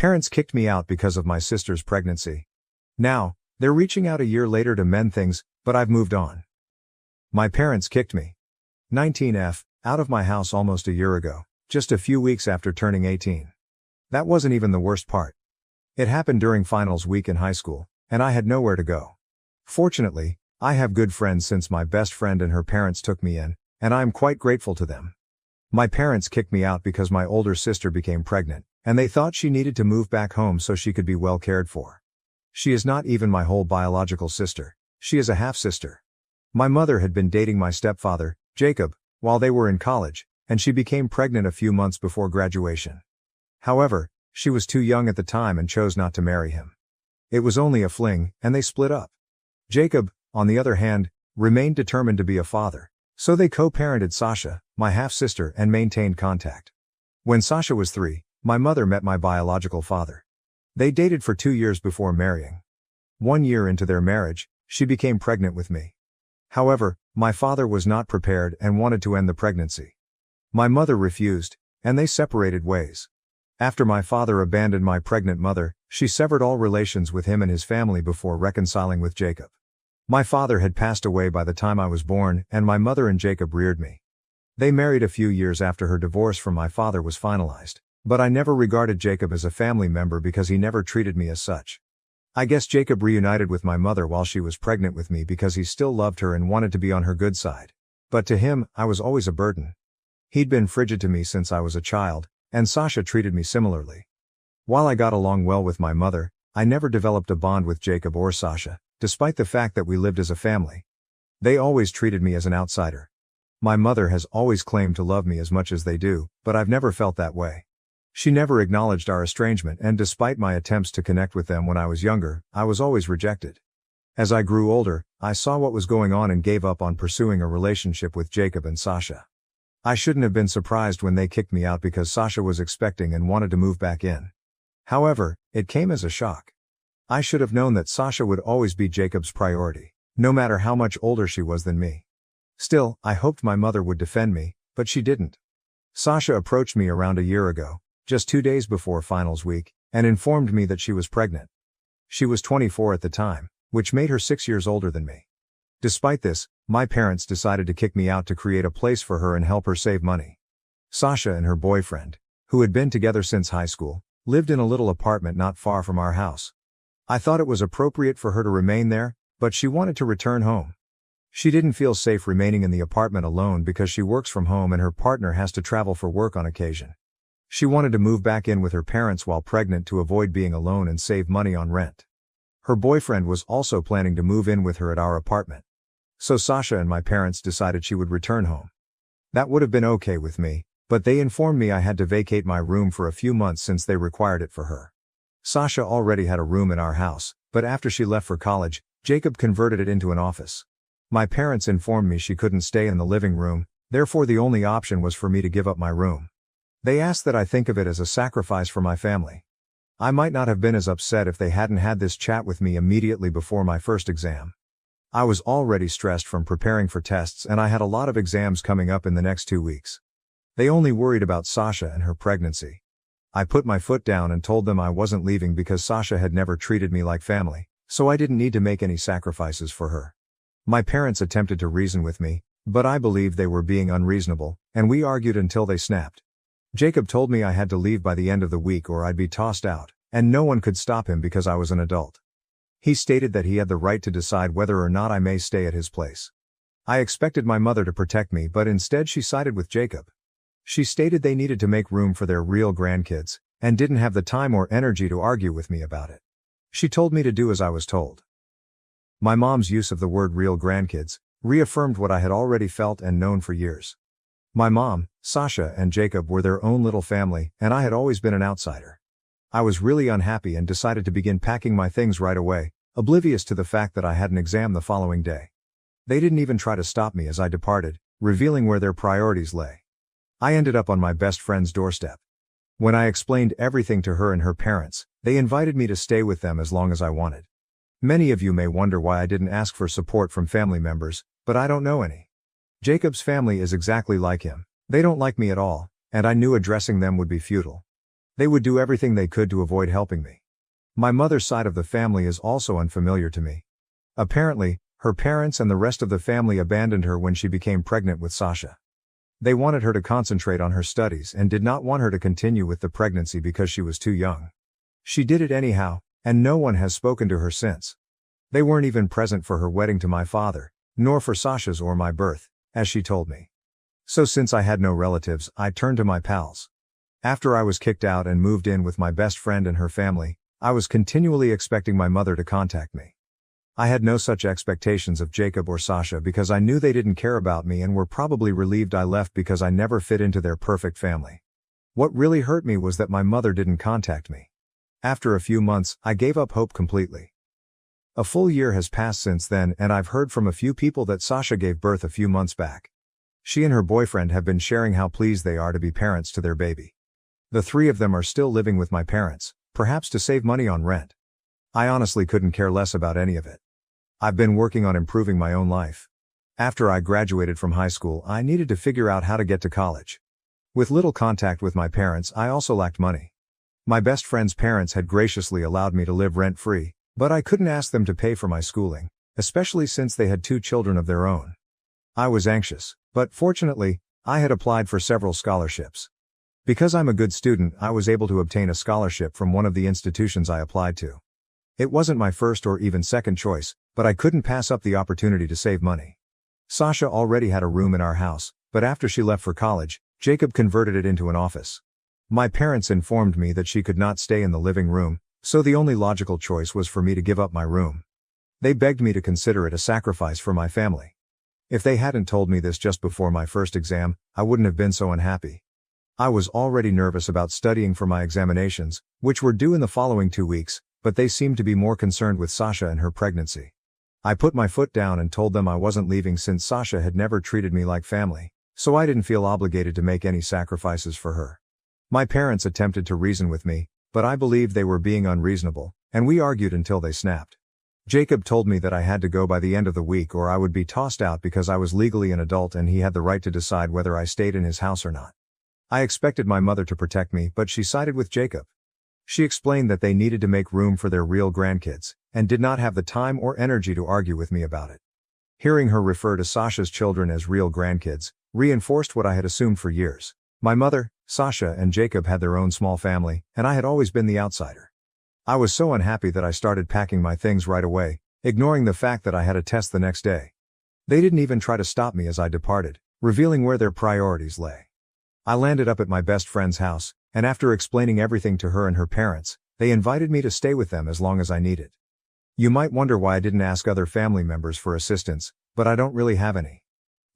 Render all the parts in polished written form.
parents kicked me out because of my sister's pregnancy. Now, they're reaching out a year later to mend things, but I've moved on. My parents kicked me, 19F, out of my house almost a year ago, just a few weeks after turning 18. That wasn't even the worst part. It happened during finals week in high school, and I had nowhere to go. Fortunately, I have good friends since my best friend and her parents took me in, and I am quite grateful to them. My parents kicked me out because my older sister became pregnant, and they thought she needed to move back home so she could be well cared for. She is not even my whole biological sister, she is a half-sister. My mother had been dating my stepfather, Jacob, while they were in college, and she became pregnant a few months before graduation. However, she was too young at the time and chose not to marry him. It was only a fling, and they split up. Jacob, on the other hand, remained determined to be a father, so they co-parented Sasha, my half-sister, and maintained contact. When Sasha was 3, my mother met my biological father. They dated for 2 years before marrying. 1 year into their marriage, she became pregnant with me. However, my father was not prepared and wanted to end the pregnancy. My mother refused, and they separated ways. After my father abandoned my pregnant mother, she severed all relations with him and his family before reconciling with Jacob. My father had passed away by the time I was born, and my mother and Jacob reared me. They married a few years after her divorce from my father was finalized, but I never regarded Jacob as a family member because he never treated me as such. I guess Jacob reunited with my mother while she was pregnant with me because he still loved her and wanted to be on her good side. But to him, I was always a burden. He'd been frigid to me since I was a child, and Sasha treated me similarly. While I got along well with my mother, I never developed a bond with Jacob or Sasha, despite the fact that we lived as a family. They always treated me as an outsider. My mother has always claimed to love me as much as they do, but I've never felt that way. She never acknowledged our estrangement, and despite my attempts to connect with them when I was younger, I was always rejected. As I grew older, I saw what was going on and gave up on pursuing a relationship with Jacob and Sasha. I shouldn't have been surprised when they kicked me out because Sasha was expecting and wanted to move back in. However, it came as a shock. I should have known that Sasha would always be Jacob's priority, no matter how much older she was than me. Still, I hoped my mother would defend me, but she didn't. Sasha approached me around a year ago, just 2 days before finals week, and informed me that she was pregnant. She was 24 at the time, which made her 6 years older than me. Despite this, my parents decided to kick me out to create a place for her and help her save money. Sasha and her boyfriend, who had been together since high school, lived in a little apartment not far from our house. I thought it was appropriate for her to remain there, but she wanted to return home. She didn't feel safe remaining in the apartment alone because she works from home and her partner has to travel for work on occasion. She wanted to move back in with her parents while pregnant to avoid being alone and save money on rent. Her boyfriend was also planning to move in with her at our apartment. So Sasha and my parents decided she would return home. That would have been okay with me, but they informed me I had to vacate my room for a few months since they required it for her. Sasha already had a room in our house, but after she left for college, Jacob converted it into an office. My parents informed me she couldn't stay in the living room, therefore the only option was for me to give up my room. They asked that I think of it as a sacrifice for my family. I might not have been as upset if they hadn't had this chat with me immediately before my first exam. I was already stressed from preparing for tests and I had a lot of exams coming up in the next 2 weeks. They only worried about Sasha and her pregnancy. I put my foot down and told them I wasn't leaving because Sasha had never treated me like family, so I didn't need to make any sacrifices for her. My parents attempted to reason with me, but I believed they were being unreasonable, and we argued until they snapped. Jacob told me I had to leave by the end of the week or I'd be tossed out, and no one could stop him because I was an adult. He stated that he had the right to decide whether or not I may stay at his place. I expected my mother to protect me, but instead she sided with Jacob. She stated they needed to make room for their real grandkids, and didn't have the time or energy to argue with me about it. She told me to do as I was told. My mom's use of the word real grandkids reaffirmed what I had already felt and known for years. My mom, Sasha, and Jacob were their own little family, and I had always been an outsider. I was really unhappy and decided to begin packing my things right away, oblivious to the fact that I had an exam the following day. They didn't even try to stop me as I departed, revealing where their priorities lay. I ended up on my best friend's doorstep. When I explained everything to her and her parents, they invited me to stay with them as long as I wanted. Many of you may wonder why I didn't ask for support from family members, but I don't know any. Jacob's family is exactly like him. They don't like me at all, and I knew addressing them would be futile. They would do everything they could to avoid helping me. My mother's side of the family is also unfamiliar to me. Apparently, her parents and the rest of the family abandoned her when she became pregnant with Sasha. They wanted her to concentrate on her studies and did not want her to continue with the pregnancy because she was too young. She did it anyhow, and no one has spoken to her since. They weren't even present for her wedding to my father, nor for Sasha's or my birth, as she told me. So since I had no relatives, I turned to my pals. After I was kicked out and moved in with my best friend and her family, I was continually expecting my mother to contact me. I had no such expectations of Jacob or Sasha because I knew they didn't care about me and were probably relieved I left because I never fit into their perfect family. What really hurt me was that my mother didn't contact me. After a few months, I gave up hope completely. A full year has passed since then, and I've heard from a few people that Sasha gave birth a few months back. She and her boyfriend have been sharing how pleased they are to be parents to their baby. The three of them are still living with my parents, perhaps to save money on rent. I honestly couldn't care less about any of it. I've been working on improving my own life. After I graduated from high school, I needed to figure out how to get to college. With little contact with my parents, I also lacked money. My best friend's parents had graciously allowed me to live rent-free, but I couldn't ask them to pay for my schooling, especially since they had 2 children of their own. I was anxious, but fortunately, I had applied for several scholarships. Because I'm a good student, I was able to obtain a scholarship from one of the institutions I applied to. It wasn't my first or even second choice, but I couldn't pass up the opportunity to save money. Sasha already had a room in our house, but after she left for college, Jacob converted it into an office. My parents informed me that she could not stay in the living room, so the only logical choice was for me to give up my room. They begged me to consider it a sacrifice for my family. If they hadn't told me this just before my first exam, I wouldn't have been so unhappy. I was already nervous about studying for my examinations, which were due in the following 2 weeks, but they seemed to be more concerned with Sasha and her pregnancy. I put my foot down and told them I wasn't leaving since Sasha had never treated me like family, so I didn't feel obligated to make any sacrifices for her. My parents attempted to reason with me, but I believed they were being unreasonable, and we argued until they snapped. Jacob told me that I had to go by the end of the week or I would be tossed out because I was legally an adult and he had the right to decide whether I stayed in his house or not. I expected my mother to protect me, but she sided with Jacob. She explained that they needed to make room for their real grandkids, and did not have the time or energy to argue with me about it. Hearing her refer to Sasha's children as real grandkids reinforced what I had assumed for years. My mother, Sasha, and Jacob had their own small family, and I had always been the outsider. I was so unhappy that I started packing my things right away, ignoring the fact that I had a test the next day. They didn't even try to stop me as I departed, revealing where their priorities lay. I landed up at my best friend's house, and after explaining everything to her and her parents, they invited me to stay with them as long as I needed. You might wonder why I didn't ask other family members for assistance, but I don't really have any.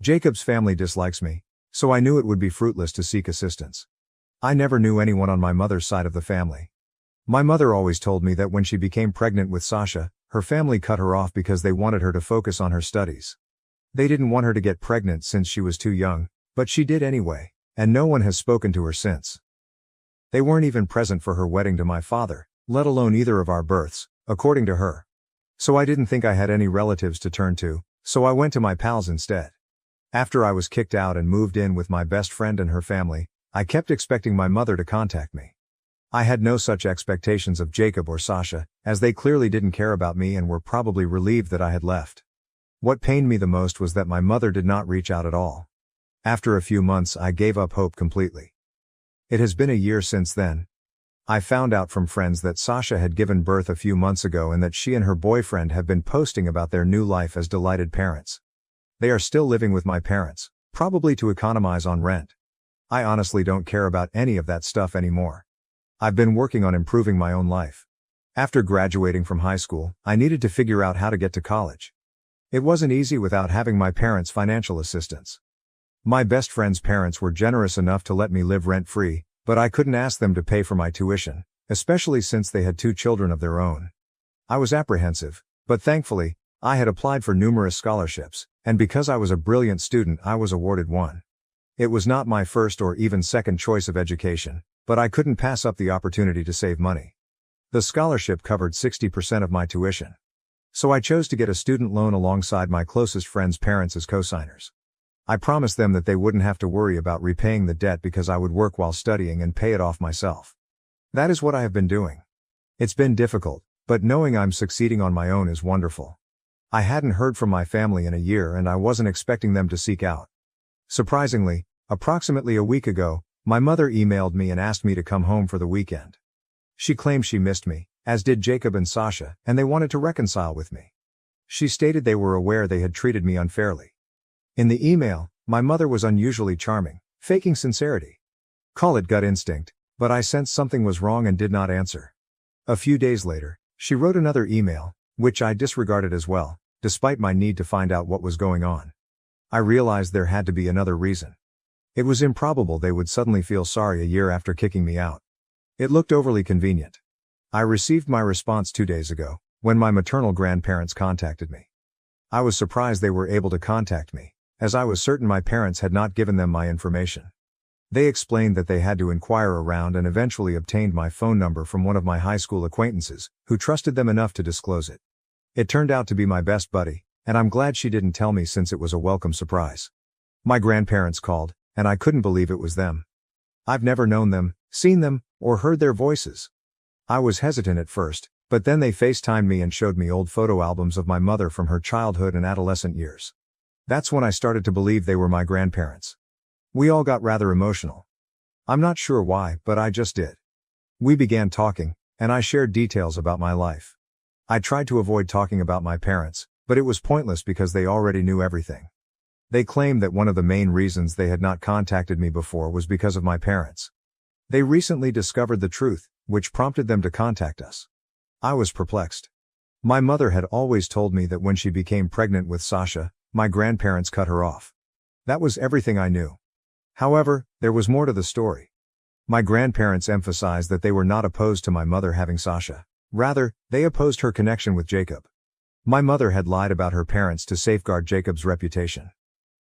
Jacob's family dislikes me, so I knew it would be fruitless to seek assistance. I never knew anyone on my mother's side of the family. My mother always told me that when she became pregnant with Sasha, her family cut her off because they wanted her to focus on her studies. They didn't want her to get pregnant since she was too young, but she did anyway, and no one has spoken to her since. They weren't even present for her wedding to my father, let alone either of our births, according to her. So I didn't think I had any relatives to turn to, so I went to my pals instead. After I was kicked out and moved in with my best friend and her family, I kept expecting my mother to contact me. I had no such expectations of Jacob or Sasha, as they clearly didn't care about me and were probably relieved that I had left. What pained me the most was that my mother did not reach out at all. After a few months, I gave up hope completely. It has been a year since then. I found out from friends that Sasha had given birth a few months ago and that she and her boyfriend have been posting about their new life as delighted parents. They are still living with my parents, probably to economize on rent. I honestly don't care about any of that stuff anymore. I've been working on improving my own life. After graduating from high school, I needed to figure out how to get to college. It wasn't easy without having my parents' financial assistance. My best friend's parents were generous enough to let me live rent-free, but I couldn't ask them to pay for my tuition, especially since they had 2 children of their own. I was apprehensive, but thankfully, I had applied for numerous scholarships, and because I was a brilliant student, I was awarded one. It was not my first or even second choice of education, but I couldn't pass up the opportunity to save money. The scholarship covered 60% of my tuition. So I chose to get a student loan alongside my closest friends' parents as co-signers. I promised them that they wouldn't have to worry about repaying the debt because I would work while studying and pay it off myself. That is what I have been doing. It's been difficult, but knowing I'm succeeding on my own is wonderful. I hadn't heard from my family in a year and I wasn't expecting them to seek out. Surprisingly, approximately a week ago, my mother emailed me and asked me to come home for the weekend. She claimed she missed me, as did Jacob and Sasha, and they wanted to reconcile with me. She stated they were aware they had treated me unfairly. In the email, my mother was unusually charming, faking sincerity. Call it gut instinct, but I sensed something was wrong and did not answer. A few days later, she wrote another email, which I disregarded as well, despite my need to find out what was going on. I realized there had to be another reason. It was improbable they would suddenly feel sorry a year after kicking me out. It looked overly convenient. I received my response 2 days ago, when my maternal grandparents contacted me. I was surprised they were able to contact me, as I was certain my parents had not given them my information. They explained that they had to inquire around and eventually obtained my phone number from one of my high school acquaintances, who trusted them enough to disclose it. It turned out to be my best buddy, and I'm glad she didn't tell me since it was a welcome surprise. My grandparents called, and I couldn't believe it was them. I've never known them, seen them, or heard their voices. I was hesitant at first, but then they FaceTimed me and showed me old photo albums of my mother from her childhood and adolescent years. That's when I started to believe they were my grandparents. We all got rather emotional. I'm not sure why, but I just did. We began talking, and I shared details about my life. I tried to avoid talking about my parents, but it was pointless because they already knew everything. They claimed that one of the main reasons they had not contacted me before was because of my parents. They recently discovered the truth, which prompted them to contact us. I was perplexed. My mother had always told me that when she became pregnant with Sasha, my grandparents cut her off. That was everything I knew. However, there was more to the story. My grandparents emphasized that they were not opposed to my mother having Sasha. Rather, they opposed her connection with Jacob. My mother had lied about her parents to safeguard Jacob's reputation.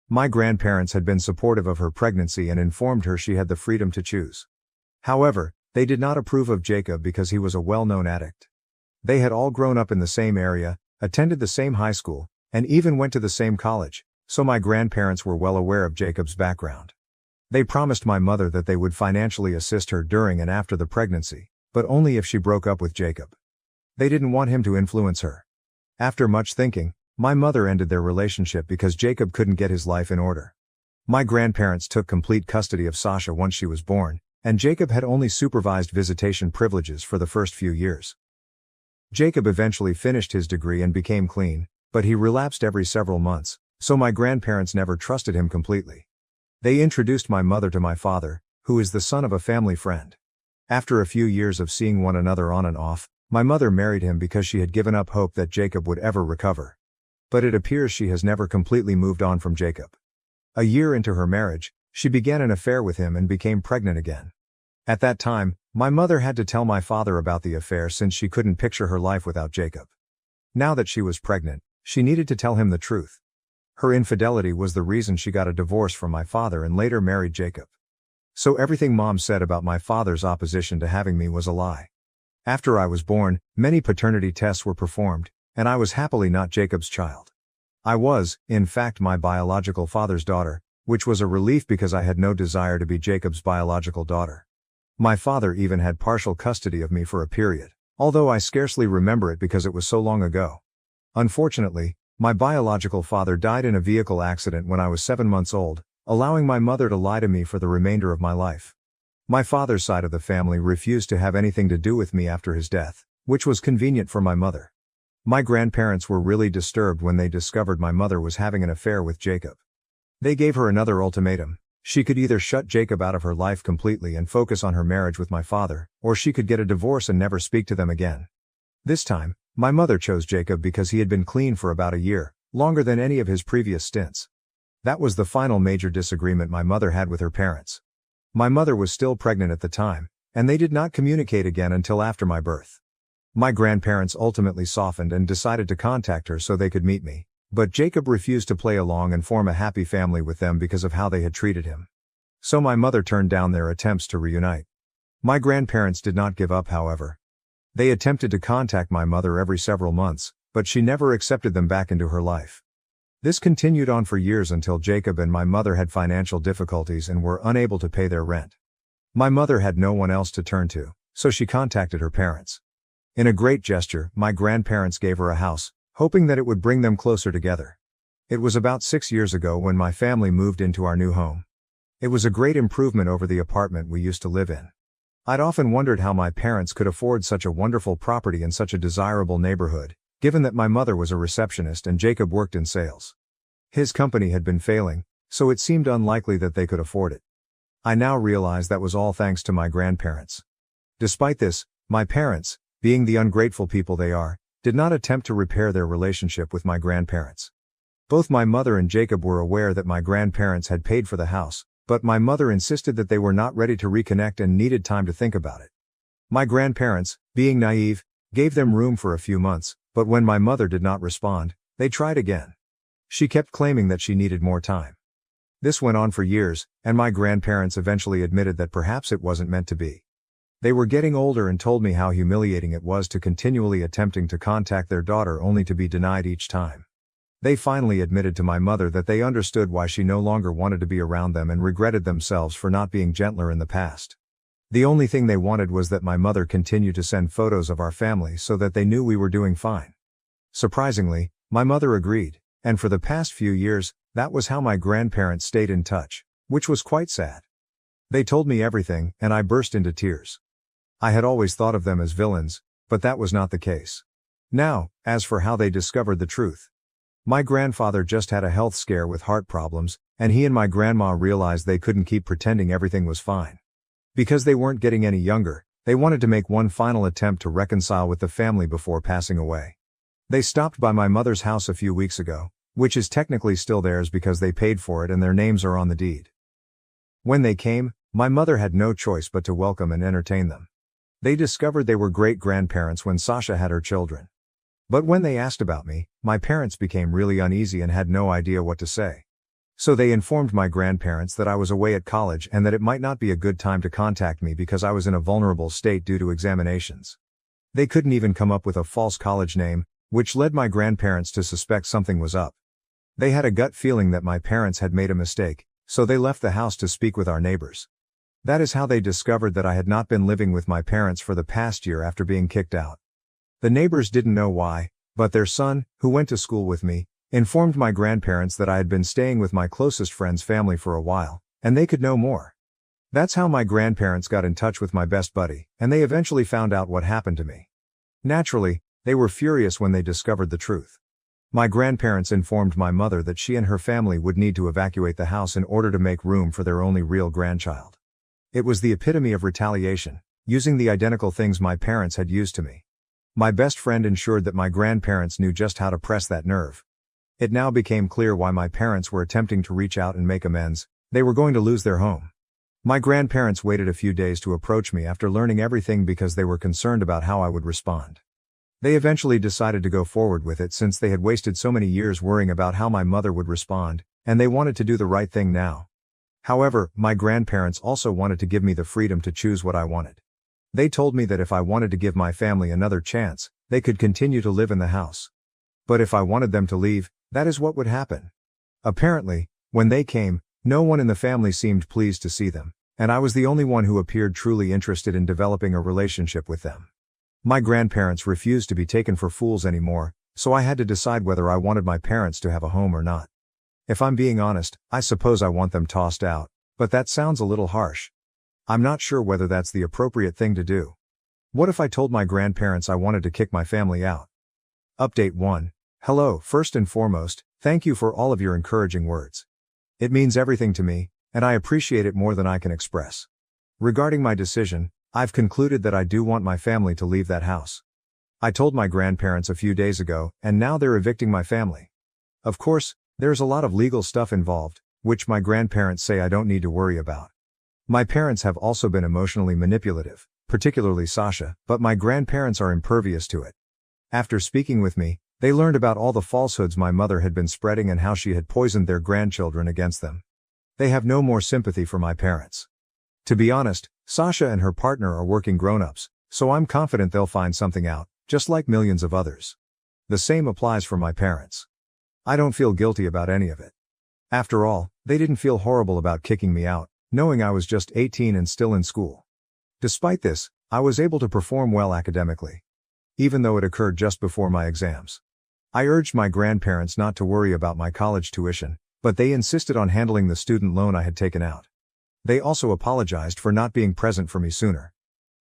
My grandparents had been supportive of her pregnancy and informed her she had the freedom to choose. However, they did not approve of Jacob because he was a well-known addict. They had all grown up in the same area, attended the same high school, and even went to the same college, so my grandparents were well aware of Jacob's background. They promised my mother that they would financially assist her during and after the pregnancy, but only if she broke up with Jacob. They didn't want him to influence her. After much thinking, my mother ended their relationship because Jacob couldn't get his life in order. My grandparents took complete custody of Sasha once she was born, and Jacob had only supervised visitation privileges for the first few years. Jacob eventually finished his degree and became clean, but he relapsed every several months, so my grandparents never trusted him completely. They introduced my mother to my father, who is the son of a family friend. After a few years of seeing one another on and off, my mother married him because she had given up hope that Jacob would ever recover. But it appears she has never completely moved on from Jacob. A year into her marriage, she began an affair with him and became pregnant again. At that time, my mother had to tell my father about the affair since she couldn't picture her life without Jacob. Now that she was pregnant, she needed to tell him the truth. Her infidelity was the reason she got a divorce from my father and later married Jacob. So everything Mom said about my father's opposition to having me was a lie. After I was born, many paternity tests were performed, and I was happily not Jacob's child. I was, in fact, my biological father's daughter, which was a relief because I had no desire to be Jacob's biological daughter. My father even had partial custody of me for a period, although I scarcely remember it because it was so long ago. Unfortunately, my biological father died in a vehicle accident when I was 7 months old, allowing my mother to lie to me for the remainder of my life. My father's side of the family refused to have anything to do with me after his death, which was convenient for my mother. My grandparents were really disturbed when they discovered my mother was having an affair with Jacob. They gave her another ultimatum. She could either shut Jacob out of her life completely and focus on her marriage with my father, or she could get a divorce and never speak to them again. This time, my mother chose Jacob because he had been clean for about a year, longer than any of his previous stints. That was the final major disagreement my mother had with her parents. My mother was still pregnant at the time, and they did not communicate again until after my birth. My grandparents ultimately softened and decided to contact her so they could meet me, but Jacob refused to play along and form a happy family with them because of how they had treated him. So my mother turned down their attempts to reunite. My grandparents did not give up, however. They attempted to contact my mother every several months, but she never accepted them back into her life. This continued on for years until Jacob and my mother had financial difficulties and were unable to pay their rent. My mother had no one else to turn to, So she contacted her parents. In a great gesture, my grandparents gave her a house, hoping that it would bring them closer together. It was about 6 years ago when my family moved into our new home. It was a great improvement over the apartment we used to live in. I'd often wondered how my parents could afford such a wonderful property in such a desirable neighborhood, given that my mother was a receptionist and Jacob worked in sales. His company had been failing, so it seemed unlikely that they could afford it. I now realize that was all thanks to my grandparents. Despite this, my parents, being the ungrateful people they are, did not attempt to repair their relationship with my grandparents. Both my mother and Jacob were aware that my grandparents had paid for the house, but my mother insisted that they were not ready to reconnect and needed time to think about it. My grandparents, being naive, gave them room for a few months, but when my mother did not respond, they tried again. She kept claiming that she needed more time. This went on for years, and my grandparents eventually admitted that perhaps it wasn't meant to be. They were getting older and told me how humiliating it was to continually attempting to contact their daughter only to be denied each time. They finally admitted to my mother that they understood why she no longer wanted to be around them and regretted themselves for not being gentler in the past. The only thing they wanted was that my mother continue to send photos of our family so that they knew we were doing fine. Surprisingly, my mother agreed, and for the past few years, that was how my grandparents stayed in touch, which was quite sad. They told me everything, and I burst into tears. I had always thought of them as villains, but that was not the case. Now, as for how they discovered the truth. My grandfather just had a health scare with heart problems, and he and my grandma realized they couldn't keep pretending everything was fine. Because they weren't getting any younger, they wanted to make one final attempt to reconcile with the family before passing away. They stopped by my mother's house a few weeks ago, which is technically still theirs because they paid for it and their names are on the deed. When they came, my mother had no choice but to welcome and entertain them. They discovered they were great-grandparents when Sasha had her children. But when they asked about me, my parents became really uneasy and had no idea what to say. So they informed my grandparents that I was away at college and that it might not be a good time to contact me because I was in a vulnerable state due to examinations. They couldn't even come up with a false college name, which led my grandparents to suspect something was up. They had a gut feeling that my parents had made a mistake, so they left the house to speak with our neighbors. That is how they discovered that I had not been living with my parents for the past year after being kicked out. The neighbors didn't know why, but their son, who went to school with me, informed my grandparents that I had been staying with my closest friend's family for a while, and they could know more. That's how my grandparents got in touch with my best buddy, and they eventually found out what happened to me. Naturally, they were furious when they discovered the truth. My grandparents informed my mother that she and her family would need to evacuate the house in order to make room for their only real grandchild. It was the epitome of retaliation, using the identical things my parents had used to me. My best friend ensured that my grandparents knew just how to press that nerve. It now became clear why my parents were attempting to reach out and make amends. They were going to lose their home. My grandparents waited a few days to approach me after learning everything because they were concerned about how I would respond. They eventually decided to go forward with it since they had wasted so many years worrying about how my mother would respond, and they wanted to do the right thing now. However, my grandparents also wanted to give me the freedom to choose what I wanted. They told me that if I wanted to give my family another chance, they could continue to live in the house. But if I wanted them to leave, that is what would happen. Apparently, when they came, no one in the family seemed pleased to see them, and I was the only one who appeared truly interested in developing a relationship with them. My grandparents refused to be taken for fools anymore, so I had to decide whether I wanted my parents to have a home or not. If I'm being honest, I suppose I want them tossed out, but that sounds a little harsh. I'm not sure whether that's the appropriate thing to do. What if I told my grandparents I wanted to kick my family out? Update 1. Hello, first and foremost, thank you for all of your encouraging words. It means everything to me, and I appreciate it more than I can express. Regarding my decision, I've concluded that I do want my family to leave that house. I told my grandparents a few days ago, and now they're evicting my family. Of course, there's a lot of legal stuff involved, which my grandparents say I don't need to worry about. My parents have also been emotionally manipulative, particularly Sasha, but my grandparents are impervious to it. After speaking with me, they learned about all the falsehoods my mother had been spreading and how she had poisoned their grandchildren against them. They have no more sympathy for my parents. To be honest, Sasha and her partner are working grown-ups, so I'm confident they'll find something out, just like millions of others. The same applies for my parents. I don't feel guilty about any of it. After all, they didn't feel horrible about kicking me out, knowing I was just 18 and still in school. Despite this, I was able to perform well academically, even though it occurred just before my exams. I urged my grandparents not to worry about my college tuition, but they insisted on handling the student loan I had taken out. They also apologized for not being present for me sooner.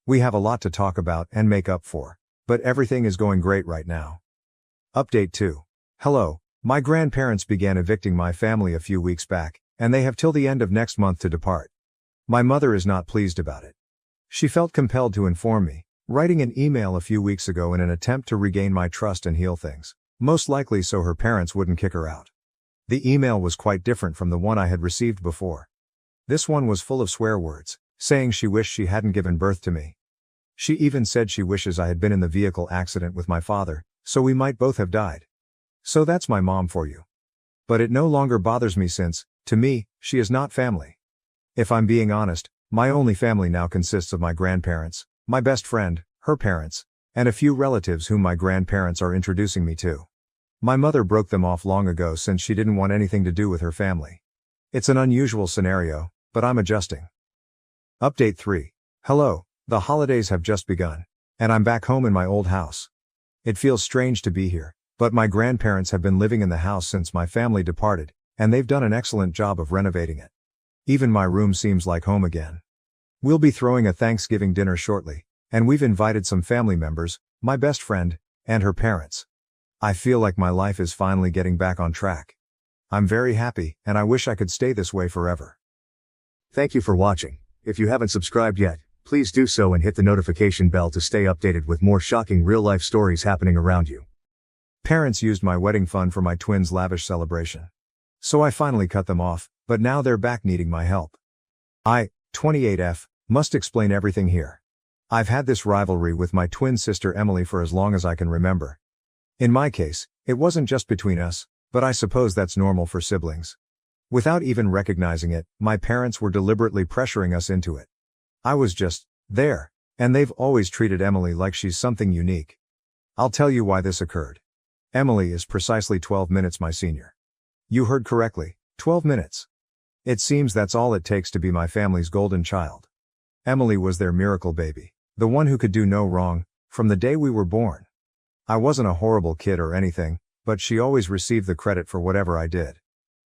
We have a lot to talk about and make up for, but everything is going great right now. Update 2. Hello, my grandparents began evicting my family a few weeks back, and they have till the end of next month to depart. My mother is not pleased about it. She felt compelled to inform me, writing an email a few weeks ago in an attempt to regain my trust and heal things, most likely so her parents wouldn't kick her out. The email was quite different from the one I had received before. This one was full of swear words, saying she wished she hadn't given birth to me. She even said she wishes I had been in the vehicle accident with my father, so we might both have died. So that's my mom for you. But it no longer bothers me since, to me, she is not family. If I'm being honest, my only family now consists of my grandparents, my best friend, her parents, and a few relatives whom my grandparents are introducing me to. My mother broke them off long ago since she didn't want anything to do with her family. It's an unusual scenario, but I'm adjusting. Update 3. Hello, the holidays have just begun, and I'm back home in my old house. It feels strange to be here, but my grandparents have been living in the house since my family departed, and they've done an excellent job of renovating it. Even my room seems like home again. We'll be throwing a Thanksgiving dinner shortly, and we've invited some family members, my best friend, and her parents. I feel like my life is finally getting back on track. I'm very happy, and I wish I could stay this way forever. Thank you for watching. If you haven't subscribed yet, please do so and hit the notification bell to stay updated with more shocking real-life stories happening around you. Parents used my wedding fund for my twins' lavish celebration. So I finally cut them off, but now they're back needing my help. I, 28F, must explain everything here. I've had this rivalry with my twin sister Emily for as long as I can remember. In my case, it wasn't just between us, but I suppose that's normal for siblings. Without even recognizing it, my parents were deliberately pressuring us into it. I was just there, and they've always treated Emily like she's something unique. I'll tell you why this occurred. Emily is precisely 12 minutes my senior. You heard correctly, 12 minutes. It seems that's all it takes to be my family's golden child. Emily was their miracle baby, the one who could do no wrong, from the day we were born. I wasn't a horrible kid or anything, but she always received the credit for whatever I did.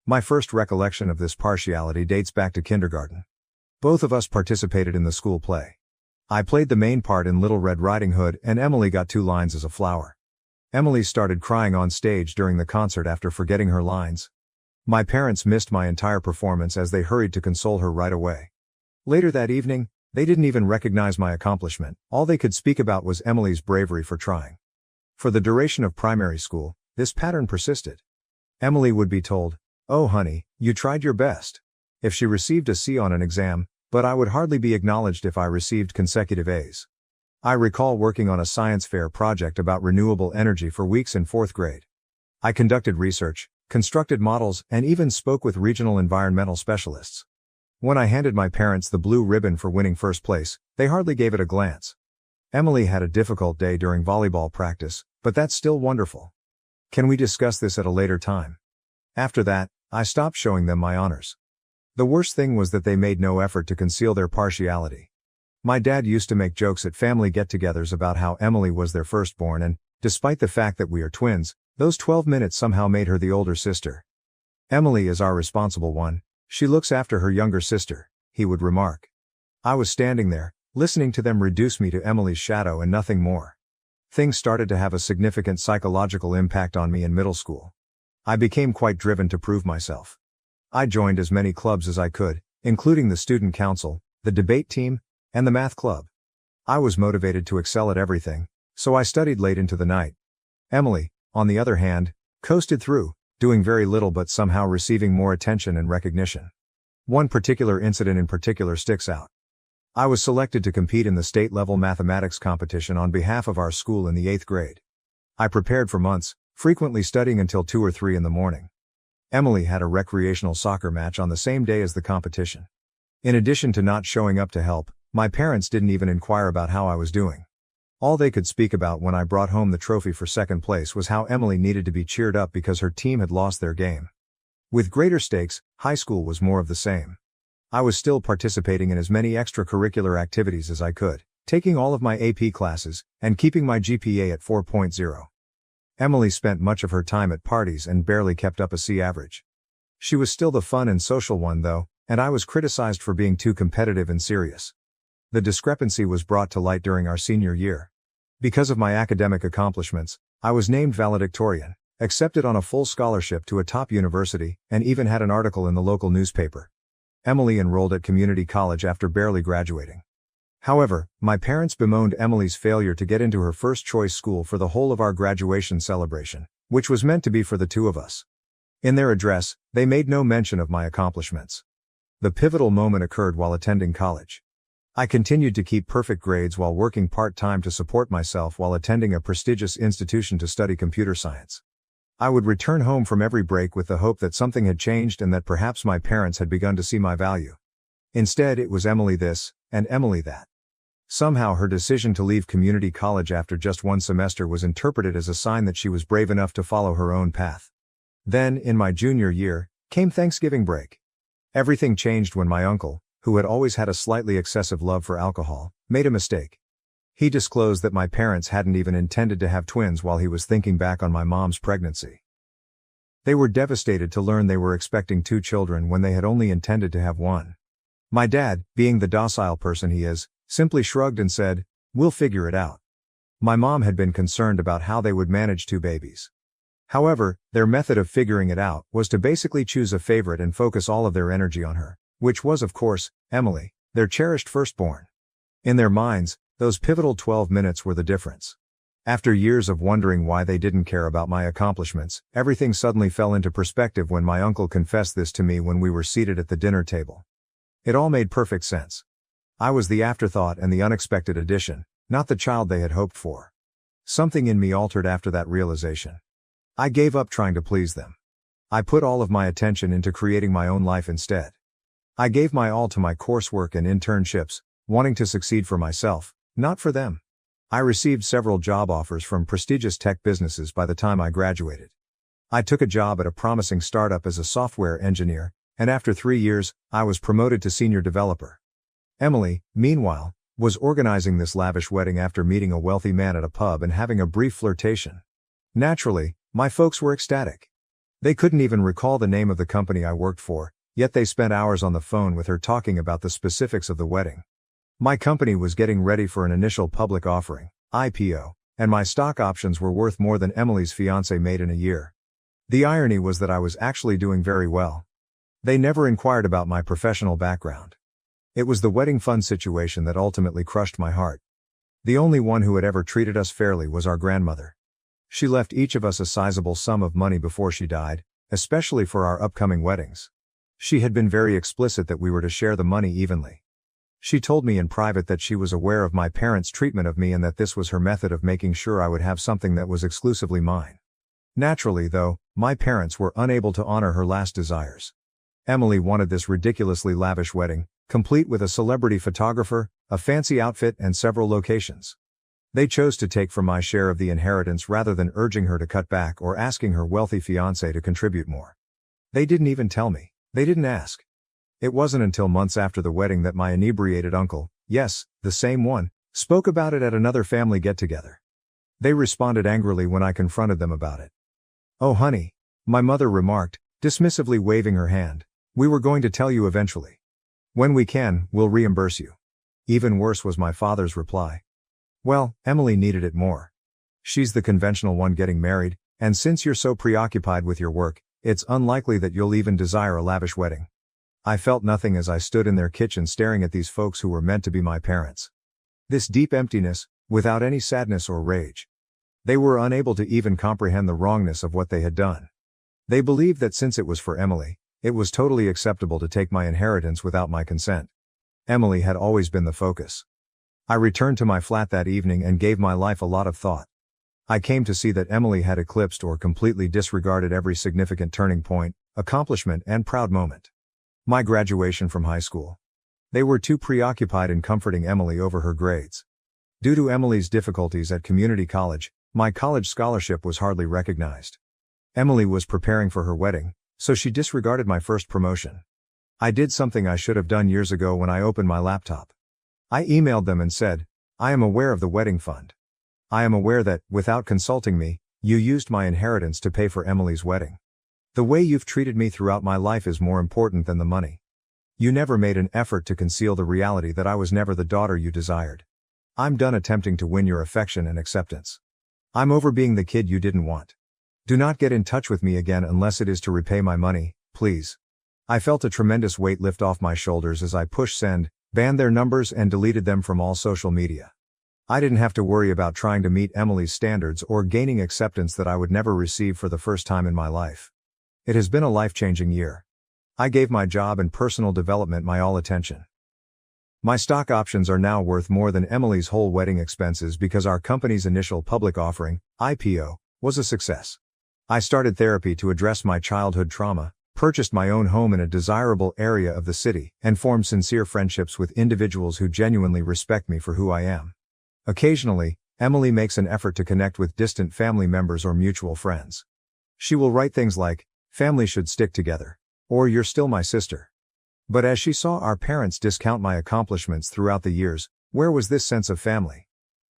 My first recollection of this partiality dates back to kindergarten. Both of us participated in the school play. I played the main part in Little Red Riding Hood and Emily got 2 lines as a flower. Emily started crying on stage during the concert after forgetting her lines. My parents missed my entire performance as they hurried to console her right away. Later that evening, they didn't even recognize my accomplishment, all they could speak about was Emily's bravery for trying. For the duration of primary school, this pattern persisted. Emily would be told, "Oh honey, you tried your best," if she received a C on an exam, but I would hardly be acknowledged if I received consecutive A's. I recall working on a science fair project about renewable energy for weeks in 4th grade. I conducted research, constructed models, and even spoke with regional environmental specialists. When I handed my parents the blue ribbon for winning first place, they hardly gave it a glance. Emily had a difficult day during volleyball practice, but that's still wonderful. Can we discuss this at a later time? After that, I stopped showing them my honors. The worst thing was that they made no effort to conceal their partiality. My dad used to make jokes at family get-togethers about how Emily was their firstborn and, despite the fact that we are twins, those 12 minutes somehow made her the older sister. "Emily is our responsible one, she looks after her younger sister," he would remark. I was standing there, listening to them reduce me to Emily's shadow and nothing more. Things started to have a significant psychological impact on me in middle school. I became quite driven to prove myself. I joined as many clubs as I could, including the student council, the debate team, and the math club. I was motivated to excel at everything, so I studied late into the night. Emily, on the other hand, coasted through, doing very little but somehow receiving more attention and recognition. One particular incident in particular sticks out. I was selected to compete in the state-level mathematics competition on behalf of our school in the 8th grade. I prepared for months, frequently studying until 2 or 3 in the morning. Emily had a recreational soccer match on the same day as the competition. In addition to not showing up to help, my parents didn't even inquire about how I was doing. All they could speak about when I brought home the trophy for second place was how Emily needed to be cheered up because her team had lost their game. With greater stakes, high school was more of the same. I was still participating in as many extracurricular activities as I could, taking all of my AP classes, and keeping my GPA at 4.0. Emily spent much of her time at parties and barely kept up a C average. She was still the fun and social one though, and I was criticized for being too competitive and serious. The discrepancy was brought to light during our senior year. Because of my academic accomplishments, I was named valedictorian, accepted on a full scholarship to a top university, and even had an article in the local newspaper. Emily enrolled at community college after barely graduating. However, my parents bemoaned Emily's failure to get into her first choice school for the whole of our graduation celebration, which was meant to be for the two of us. In their address, they made no mention of my accomplishments. The pivotal moment occurred while attending college. I continued to keep perfect grades while working part-time to support myself while attending a prestigious institution to study computer science. I would return home from every break with the hope that something had changed and that perhaps my parents had begun to see my value. Instead, it was Emily this, and Emily that. Somehow her decision to leave community college after just one semester was interpreted as a sign that she was brave enough to follow her own path. Then, in my junior year, came Thanksgiving break. Everything changed when my uncle, who had always had a slightly excessive love for alcohol, made a mistake. He disclosed that my parents hadn't even intended to have twins while he was thinking back on my mom's pregnancy. They were devastated to learn they were expecting 2 children when they had only intended to have 1. My dad, being the docile person he is, simply shrugged and said, "We'll figure it out." My mom had been concerned about how they would manage 2 babies. However, their method of figuring it out was to basically choose a favorite and focus all of their energy on her, which was of course, Emily, their cherished firstborn. In their minds, those pivotal 12 minutes were the difference. After years of wondering why they didn't care about my accomplishments, everything suddenly fell into perspective when my uncle confessed this to me when we were seated at the dinner table. It all made perfect sense. I was the afterthought and the unexpected addition, not the child they had hoped for. Something in me altered after that realization. I gave up trying to please them. I put all of my attention into creating my own life instead. I gave my all to my coursework and internships, wanting to succeed for myself, not for them. I received several job offers from prestigious tech businesses by the time I graduated. I took a job at a promising startup as a software engineer, and after 3 years, I was promoted to senior developer. Emily, meanwhile, was organizing this lavish wedding after meeting a wealthy man at a pub and having a brief flirtation. Naturally, my folks were ecstatic. They couldn't even recall the name of the company I worked for, yet they spent hours on the phone with her talking about the specifics of the wedding. My company was getting ready for an initial public offering, IPO, and my stock options were worth more than Emily's fiancé made in a year. The irony was that I was actually doing very well. They never inquired about my professional background. It was the wedding fund situation that ultimately crushed my heart. The only one who had ever treated us fairly was our grandmother. She left each of us a sizable sum of money before she died, especially for our upcoming weddings. She had been very explicit that we were to share the money evenly. She told me in private that she was aware of my parents' treatment of me and that this was her method of making sure I would have something that was exclusively mine. Naturally, though, my parents were unable to honor her last desires. Emily wanted this ridiculously lavish wedding, complete with a celebrity photographer, a fancy outfit, and several locations. They chose to take from my share of the inheritance rather than urging her to cut back or asking her wealthy fiancé to contribute more. They didn't even tell me. They didn't ask. It wasn't until months after the wedding that my inebriated uncle, yes, the same one, spoke about it at another family get-together. They responded angrily when I confronted them about it. "Oh honey," my mother remarked, dismissively waving her hand, "we were going to tell you eventually. When we can, we'll reimburse you." Even worse was my father's reply. "Well, Emily needed it more. She's the conventional one getting married, and since you're so preoccupied with your work, it's unlikely that you'll even desire a lavish wedding." I felt nothing as I stood in their kitchen staring at these folks who were meant to be my parents. This deep emptiness, without any sadness or rage. They were unable to even comprehend the wrongness of what they had done. They believed that since it was for Emily, it was totally acceptable to take my inheritance without my consent. Emily had always been the focus. I returned to my flat that evening and gave my life a lot of thought. I came to see that Emily had eclipsed or completely disregarded every significant turning point, accomplishment, and proud moment. My graduation from high school. They were too preoccupied in comforting Emily over her grades. Due to Emily's difficulties at community college, my college scholarship was hardly recognized. Emily was preparing for her wedding, so she disregarded my first promotion. I did something I should have done years ago when I opened my laptop. I emailed them and said, I am aware of the wedding fund. I am aware that, without consulting me, you used my inheritance to pay for Emily's wedding. The way you've treated me throughout my life is more important than the money. You never made an effort to conceal the reality that I was never the daughter you desired. I'm done attempting to win your affection and acceptance. I'm over being the kid you didn't want. Do not get in touch with me again unless it is to repay my money, please. I felt a tremendous weight lift off my shoulders as I pushed send, banned their numbers and deleted them from all social media. I didn't have to worry about trying to meet Emily's standards or gaining acceptance that I would never receive for the first time in my life. It has been a life-changing year. I gave my job and personal development my all attention. My stock options are now worth more than Emily's whole wedding expenses because our company's initial public offering, IPO, was a success. I started therapy to address my childhood trauma, purchased my own home in a desirable area of the city, and formed sincere friendships with individuals who genuinely respect me for who I am. Occasionally, Emily makes an effort to connect with distant family members or mutual friends. She will write things like, "Family should stick together," or "You're still my sister." But as she saw our parents discount my accomplishments throughout the years, where was this sense of family?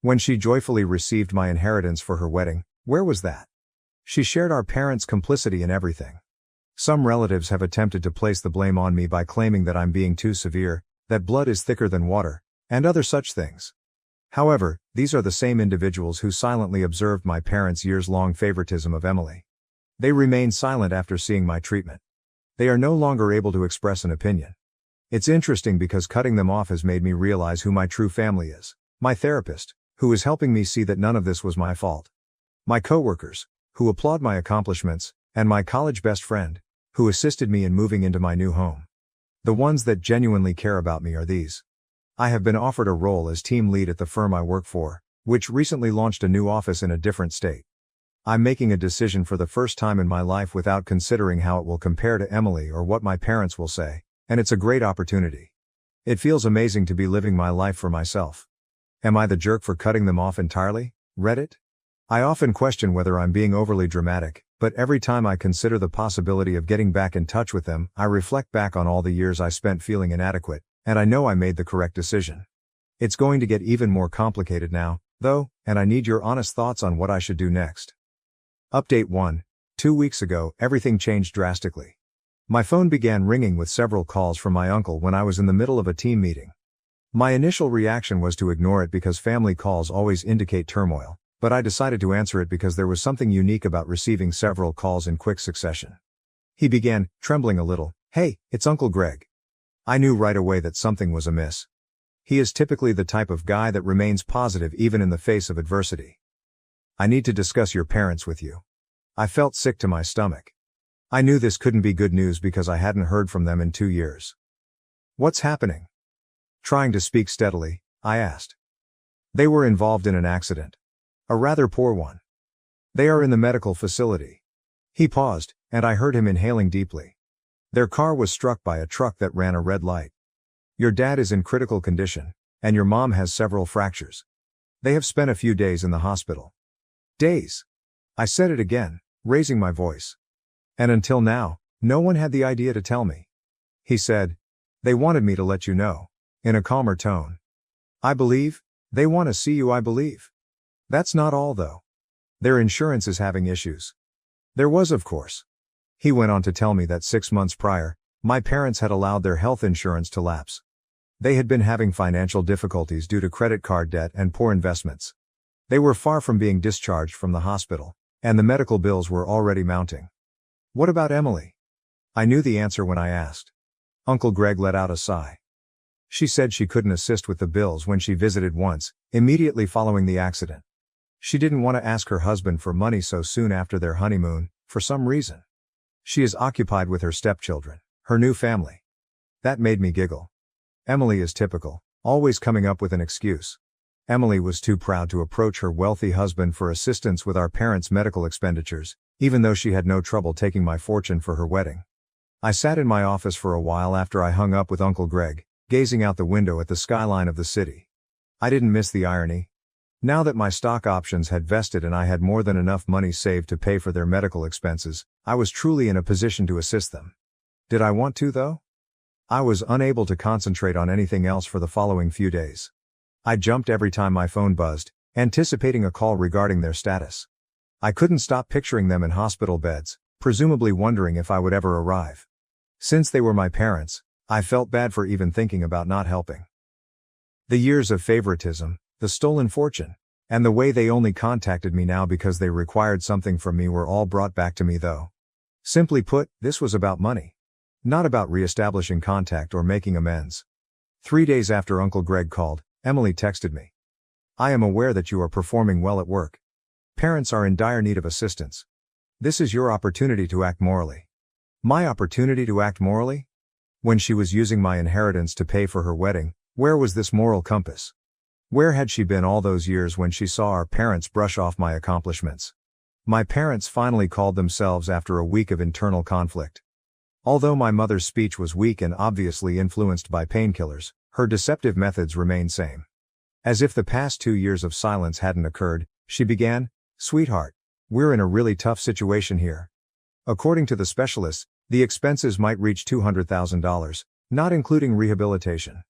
When she joyfully received my inheritance for her wedding, where was that? She shared our parents' complicity in everything. Some relatives have attempted to place the blame on me by claiming that I'm being too severe, that blood is thicker than water, and other such things. However, these are the same individuals who silently observed my parents' years-long favoritism of Emily. They remained silent after seeing my treatment. They are no longer able to express an opinion. It's interesting because cutting them off has made me realize who my true family is. My therapist, who is helping me see that none of this was my fault. My coworkers, who applaud my accomplishments, and my college best friend, who assisted me in moving into my new home. The ones that genuinely care about me are these. I have been offered a role as team lead at the firm I work for, which recently launched a new office in a different state. I'm making a decision for the first time in my life without considering how it will compare to Emily or what my parents will say, and it's a great opportunity. It feels amazing to be living my life for myself. Am I the jerk for cutting them off entirely? Reddit? I often question whether I'm being overly dramatic, but every time I consider the possibility of getting back in touch with them, I reflect back on all the years I spent feeling inadequate, and I know I made the correct decision. It's going to get even more complicated now, though, and I need your honest thoughts on what I should do next. Update 1. 2 weeks ago, everything changed drastically. My phone began ringing with several calls from my uncle when I was in the middle of a team meeting. My initial reaction was to ignore it because family calls always indicate turmoil, but I decided to answer it because there was something unique about receiving several calls in quick succession. He began, trembling a little. "Hey, it's Uncle Greg." I knew right away that something was amiss. He is typically the type of guy that remains positive even in the face of adversity. "I need to discuss your parents with you." I felt sick to my stomach. I knew this couldn't be good news because I hadn't heard from them in 2 years. "What's happening?" Trying to speak steadily, I asked. "They were involved in an accident. A rather poor one. They are in the medical facility." He paused, and I heard him inhaling deeply. "Their car was struck by a truck that ran a red light. Your dad is in critical condition, and your mom has several fractures. They have spent a few days in the hospital." Days. I said it again, raising my voice. "And until now, no one had the idea to tell me." He said, "They wanted me to let you know," in a calmer tone. "I believe, they want to see you, I believe. That's not all though. Their insurance is having issues." There was, of course. He went on to tell me that 6 months prior, my parents had allowed their health insurance to lapse. They had been having financial difficulties due to credit card debt and poor investments. They were far from being discharged from the hospital, and the medical bills were already mounting. "What about Emily?" I knew the answer when I asked. Uncle Greg let out a sigh. "She said she couldn't assist with the bills when she visited once, immediately following the accident. She didn't want to ask her husband for money so soon after their honeymoon, for some reason. She is occupied with her stepchildren, her new family." That made me giggle. Emily is typical, always coming up with an excuse. Emily was too proud to approach her wealthy husband for assistance with our parents' medical expenditures, even though she had no trouble taking my fortune for her wedding. I sat in my office for a while after I hung up with Uncle Greg, gazing out the window at the skyline of the city. I didn't miss the irony. Now that my stock options had vested and I had more than enough money saved to pay for their medical expenses, I was truly in a position to assist them. Did I want to, though? I was unable to concentrate on anything else for the following few days. I jumped every time my phone buzzed, anticipating a call regarding their status. I couldn't stop picturing them in hospital beds, presumably wondering if I would ever arrive. Since they were my parents, I felt bad for even thinking about not helping. The years of favoritism, the stolen fortune, and the way they only contacted me now because they required something from me were all brought back to me though. Simply put, this was about money. Not about re-establishing contact or making amends. 3 days after Uncle Greg called, Emily texted me. I am aware that you are performing well at work. Parents are in dire need of assistance. This is your opportunity to act morally. My opportunity to act morally? When she was using my inheritance to pay for her wedding, where was this moral compass? Where had she been all those years when she saw our parents brush off my accomplishments? My parents finally called themselves after a week of internal conflict. Although my mother's speech was weak and obviously influenced by painkillers, her deceptive methods remained same. As if the past 2 years of silence hadn't occurred, she began, "Sweetheart, we're in a really tough situation here. According to the specialists, the expenses might reach $200,000, not including rehabilitation.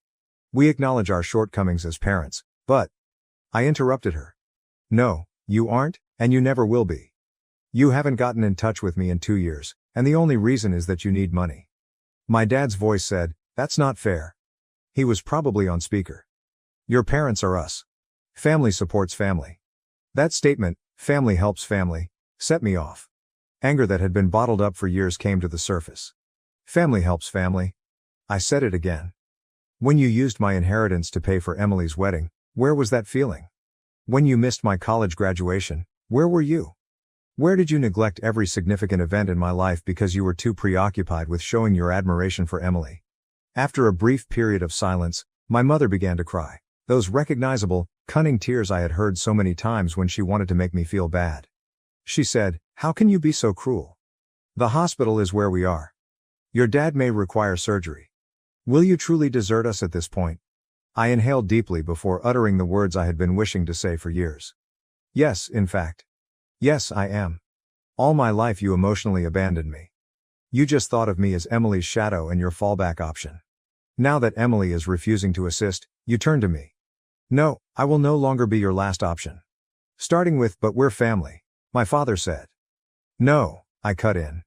We acknowledge our shortcomings as parents, but..." I interrupted her. "No, you aren't, and you never will be. You haven't gotten in touch with me in 2 years, and the only reason is that you need money." My dad's voice said, "That's not fair." He was probably on speaker. "Your parents are us. Family supports family." That statement, "family helps family," set me off. Anger that had been bottled up for years came to the surface. "Family helps family." I said it again. When you used my inheritance to pay for Emily's wedding, where was that feeling? When you missed my college graduation, where were you? Where did you neglect every significant event in my life because you were too preoccupied with showing your admiration for Emily? After a brief period of silence, my mother began to cry. Those recognizable, cunning tears I had heard so many times when she wanted to make me feel bad. She said, "How can you be so cruel? The hospital is where we are. Your dad may require surgery. Will you truly desert us at this point?" I inhaled deeply before uttering the words I had been wishing to say for years. "Yes, in fact. Yes, I am. All my life you emotionally abandoned me. You just thought of me as Emily's shadow and your fallback option. Now that Emily is refusing to assist, you turn to me. No, I will no longer be your last option. Starting with, 'But we're family,' my father said." "No," I cut in.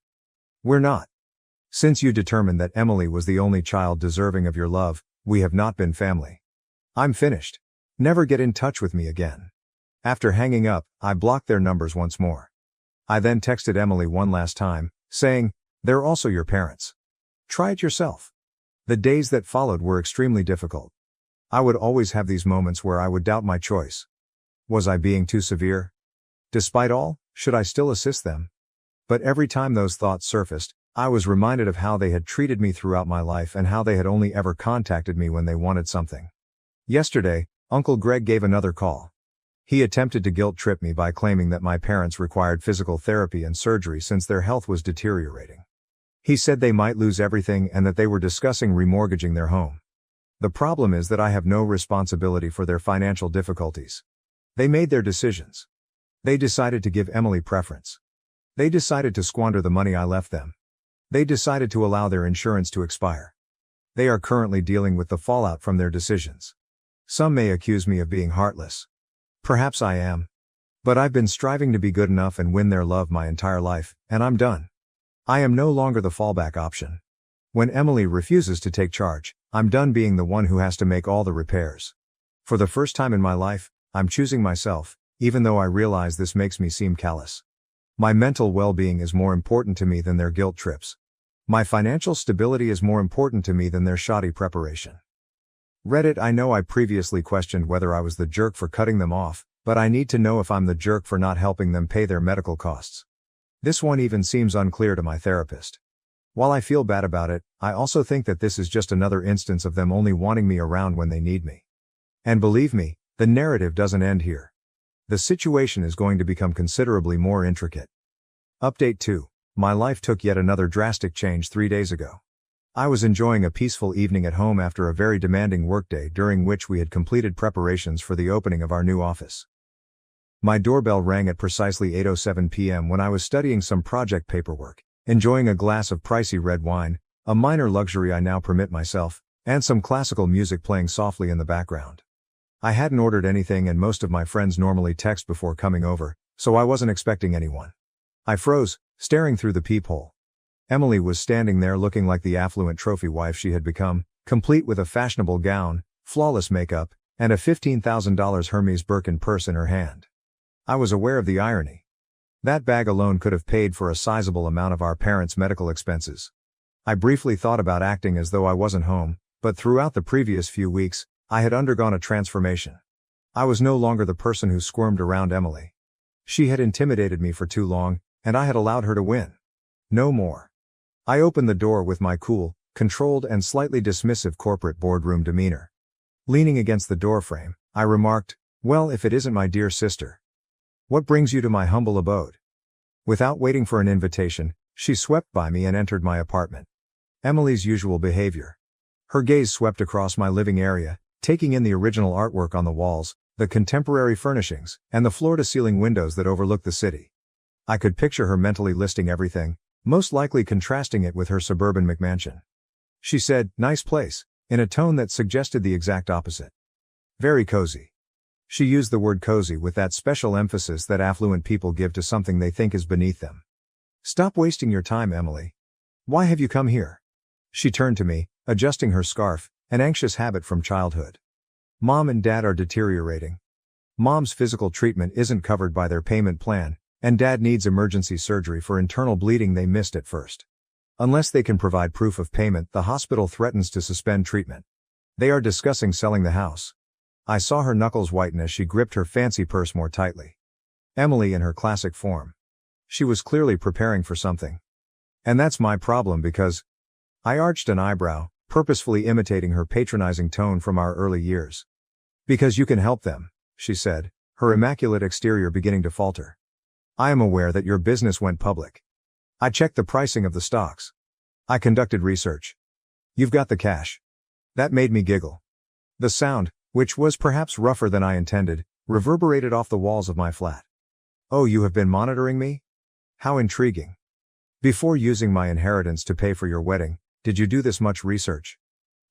"We're not. Since you determined that Emily was the only child deserving of your love, we have not been family. I'm finished. Never get in touch with me again." After hanging up, I blocked their numbers once more. I then texted Emily one last time, saying, "They're also your parents. Try it yourself." The days that followed were extremely difficult. I would always have these moments where I would doubt my choice. Was I being too severe? Despite all, should I still assist them? But every time those thoughts surfaced, I was reminded of how they had treated me throughout my life and how they had only ever contacted me when they wanted something. Yesterday, Uncle Greg gave another call. He attempted to guilt-trip me by claiming that my parents required physical therapy and surgery since their health was deteriorating. He said they might lose everything and that they were discussing remortgaging their home. The problem is that I have no responsibility for their financial difficulties. They made their decisions. They decided to give Emily preference. They decided to squander the money I left them. They decided to allow their insurance to expire. They are currently dealing with the fallout from their decisions. Some may accuse me of being heartless. Perhaps I am. But I've been striving to be good enough and win their love my entire life, and I'm done. I am no longer the fallback option. When Emily refuses to take charge, I'm done being the one who has to make all the repairs. For the first time in my life, I'm choosing myself, even though I realize this makes me seem callous. My mental well-being is more important to me than their guilt trips. My financial stability is more important to me than their shoddy preparation. Reddit, I know I previously questioned whether I was the jerk for cutting them off, but I need to know if I'm the jerk for not helping them pay their medical costs. This one even seems unclear to my therapist. While I feel bad about it, I also think that this is just another instance of them only wanting me around when they need me. And believe me, the narrative doesn't end here. The situation is going to become considerably more intricate. Update 2. My life took yet another drastic change 3 days ago. I was enjoying a peaceful evening at home after a very demanding workday during which we had completed preparations for the opening of our new office. My doorbell rang at precisely 8:07 p.m. when I was studying some project paperwork, enjoying a glass of pricey red wine, a minor luxury I now permit myself, and some classical music playing softly in the background. I hadn't ordered anything and most of my friends normally text before coming over, so I wasn't expecting anyone. I froze, staring through the peephole. Emily was standing there looking like the affluent trophy wife she had become, complete with a fashionable gown, flawless makeup, and a $15,000 Hermes Birkin purse in her hand. I was aware of the irony. That bag alone could have paid for a sizable amount of our parents' medical expenses. I briefly thought about acting as though I wasn't home, but throughout the previous few weeks, I had undergone a transformation. I was no longer the person who squirmed around Emily. She had intimidated me for too long, and I had allowed her to win. No more. I opened the door with my cool, controlled and slightly dismissive corporate boardroom demeanor. Leaning against the doorframe, I remarked, "Well, if it isn't my dear sister. What brings you to my humble abode?" Without waiting for an invitation, she swept by me and entered my apartment. Emily's usual behavior. Her gaze swept across my living area, taking in the original artwork on the walls, the contemporary furnishings, and the floor-to-ceiling windows that overlooked the city. I could picture her mentally listing everything, most likely contrasting it with her suburban McMansion. She said, "Nice place," in a tone that suggested the exact opposite. Very cozy. She used the word cozy with that special emphasis that affluent people give to something they think is beneath them. "Stop wasting your time, Emily. Why have you come here?" She turned to me, adjusting her scarf, an anxious habit from childhood. "Mom and Dad are deteriorating. Mom's physical treatment isn't covered by their payment plan, and Dad needs emergency surgery for internal bleeding they missed at first. Unless they can provide proof of payment, the hospital threatens to suspend treatment. They are discussing selling the house." I saw her knuckles whiten as she gripped her fancy purse more tightly. Emily in her classic form. She was clearly preparing for something. And that's my problem because... I arched an eyebrow, purposefully imitating her patronizing tone from our early years. "Because you can help them," she said, her immaculate exterior beginning to falter. "I am aware that your business went public. I checked the pricing of the stocks. I conducted research. You've got the cash." That made me giggle. The sound, which was perhaps rougher than I intended, reverberated off the walls of my flat. "Oh, you have been monitoring me? How intriguing. Before using my inheritance to pay for your wedding, did you do this much research?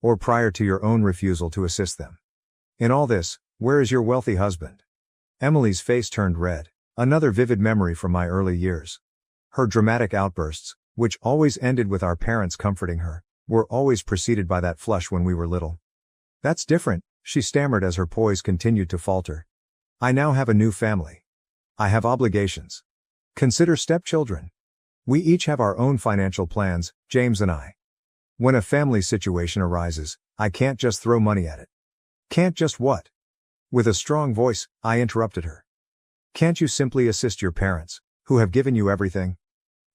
Or prior to your own refusal to assist them? In all this, where is your wealthy husband?" Emily's face turned red, another vivid memory from my early years. Her dramatic outbursts, which always ended with our parents comforting her, were always preceded by that flush when we were little. "That's different," she stammered as her poise continued to falter. "I now have a new family. I have obligations. Consider stepchildren. We each have our own financial plans, James and I. When a family situation arises, I can't just throw money at it." "Can't just what?" With a strong voice, I interrupted her. "Can't you simply assist your parents, who have given you everything?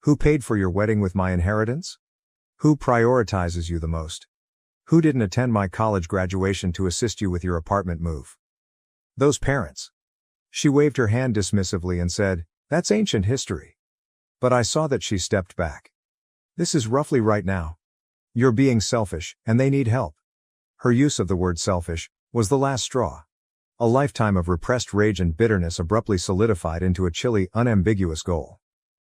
Who paid for your wedding with my inheritance? Who prioritizes you the most? Who didn't attend my college graduation to assist you with your apartment move? Those parents." She waved her hand dismissively and said, "That's ancient history." But I saw that she stepped back. "This is roughly right now. You're being selfish, and they need help." Her use of the word selfish was the last straw. A lifetime of repressed rage and bitterness abruptly solidified into a chilly, unambiguous goal.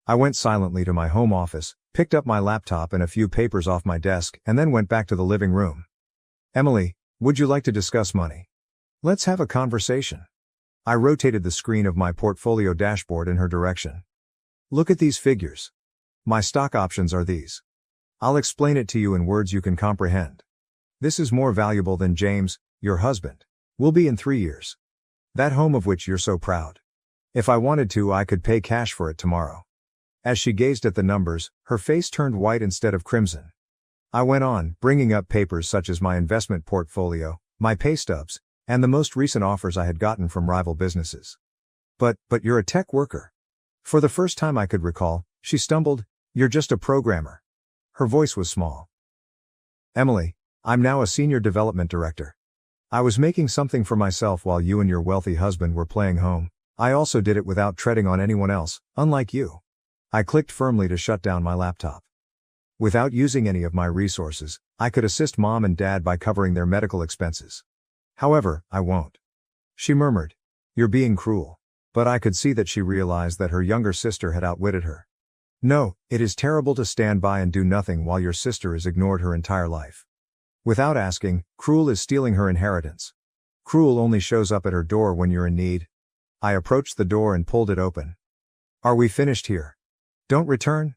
I went silently to my home office, picked up my laptop and a few papers off my desk, and then went back to the living room. "Emily, would you like to discuss money? Let's have a conversation." I rotated the screen of my portfolio dashboard in her direction. "Look at these figures. My stock options are these. I'll explain it to you in words you can comprehend. This is more valuable than James, your husband, will be in 3 years. That home of which you're so proud. If I wanted to, I could pay cash for it tomorrow." As she gazed at the numbers, her face turned white instead of crimson. I went on, bringing up papers such as my investment portfolio, my pay stubs, and the most recent offers I had gotten from rival businesses. But you're a tech worker." For the first time I could recall, she stumbled, "You're just a programmer." Her voice was small. "Emily, I'm now a senior development director. I was making something for myself while you and your wealthy husband were playing home. I also did it without treading on anyone else, unlike you." I clicked firmly to shut down my laptop. Without using any of my resources, I could assist Mom and Dad by covering their medical expenses. However, I won't. She murmured, "You're being cruel." But I could see that she realized that her younger sister had outwitted her. "No, it is terrible to stand by and do nothing while your sister is ignored her entire life. Without asking, cruel is stealing her inheritance. Cruel only shows up at her door when you're in need. I approached the door and pulled it open. Are we finished here? Don't return?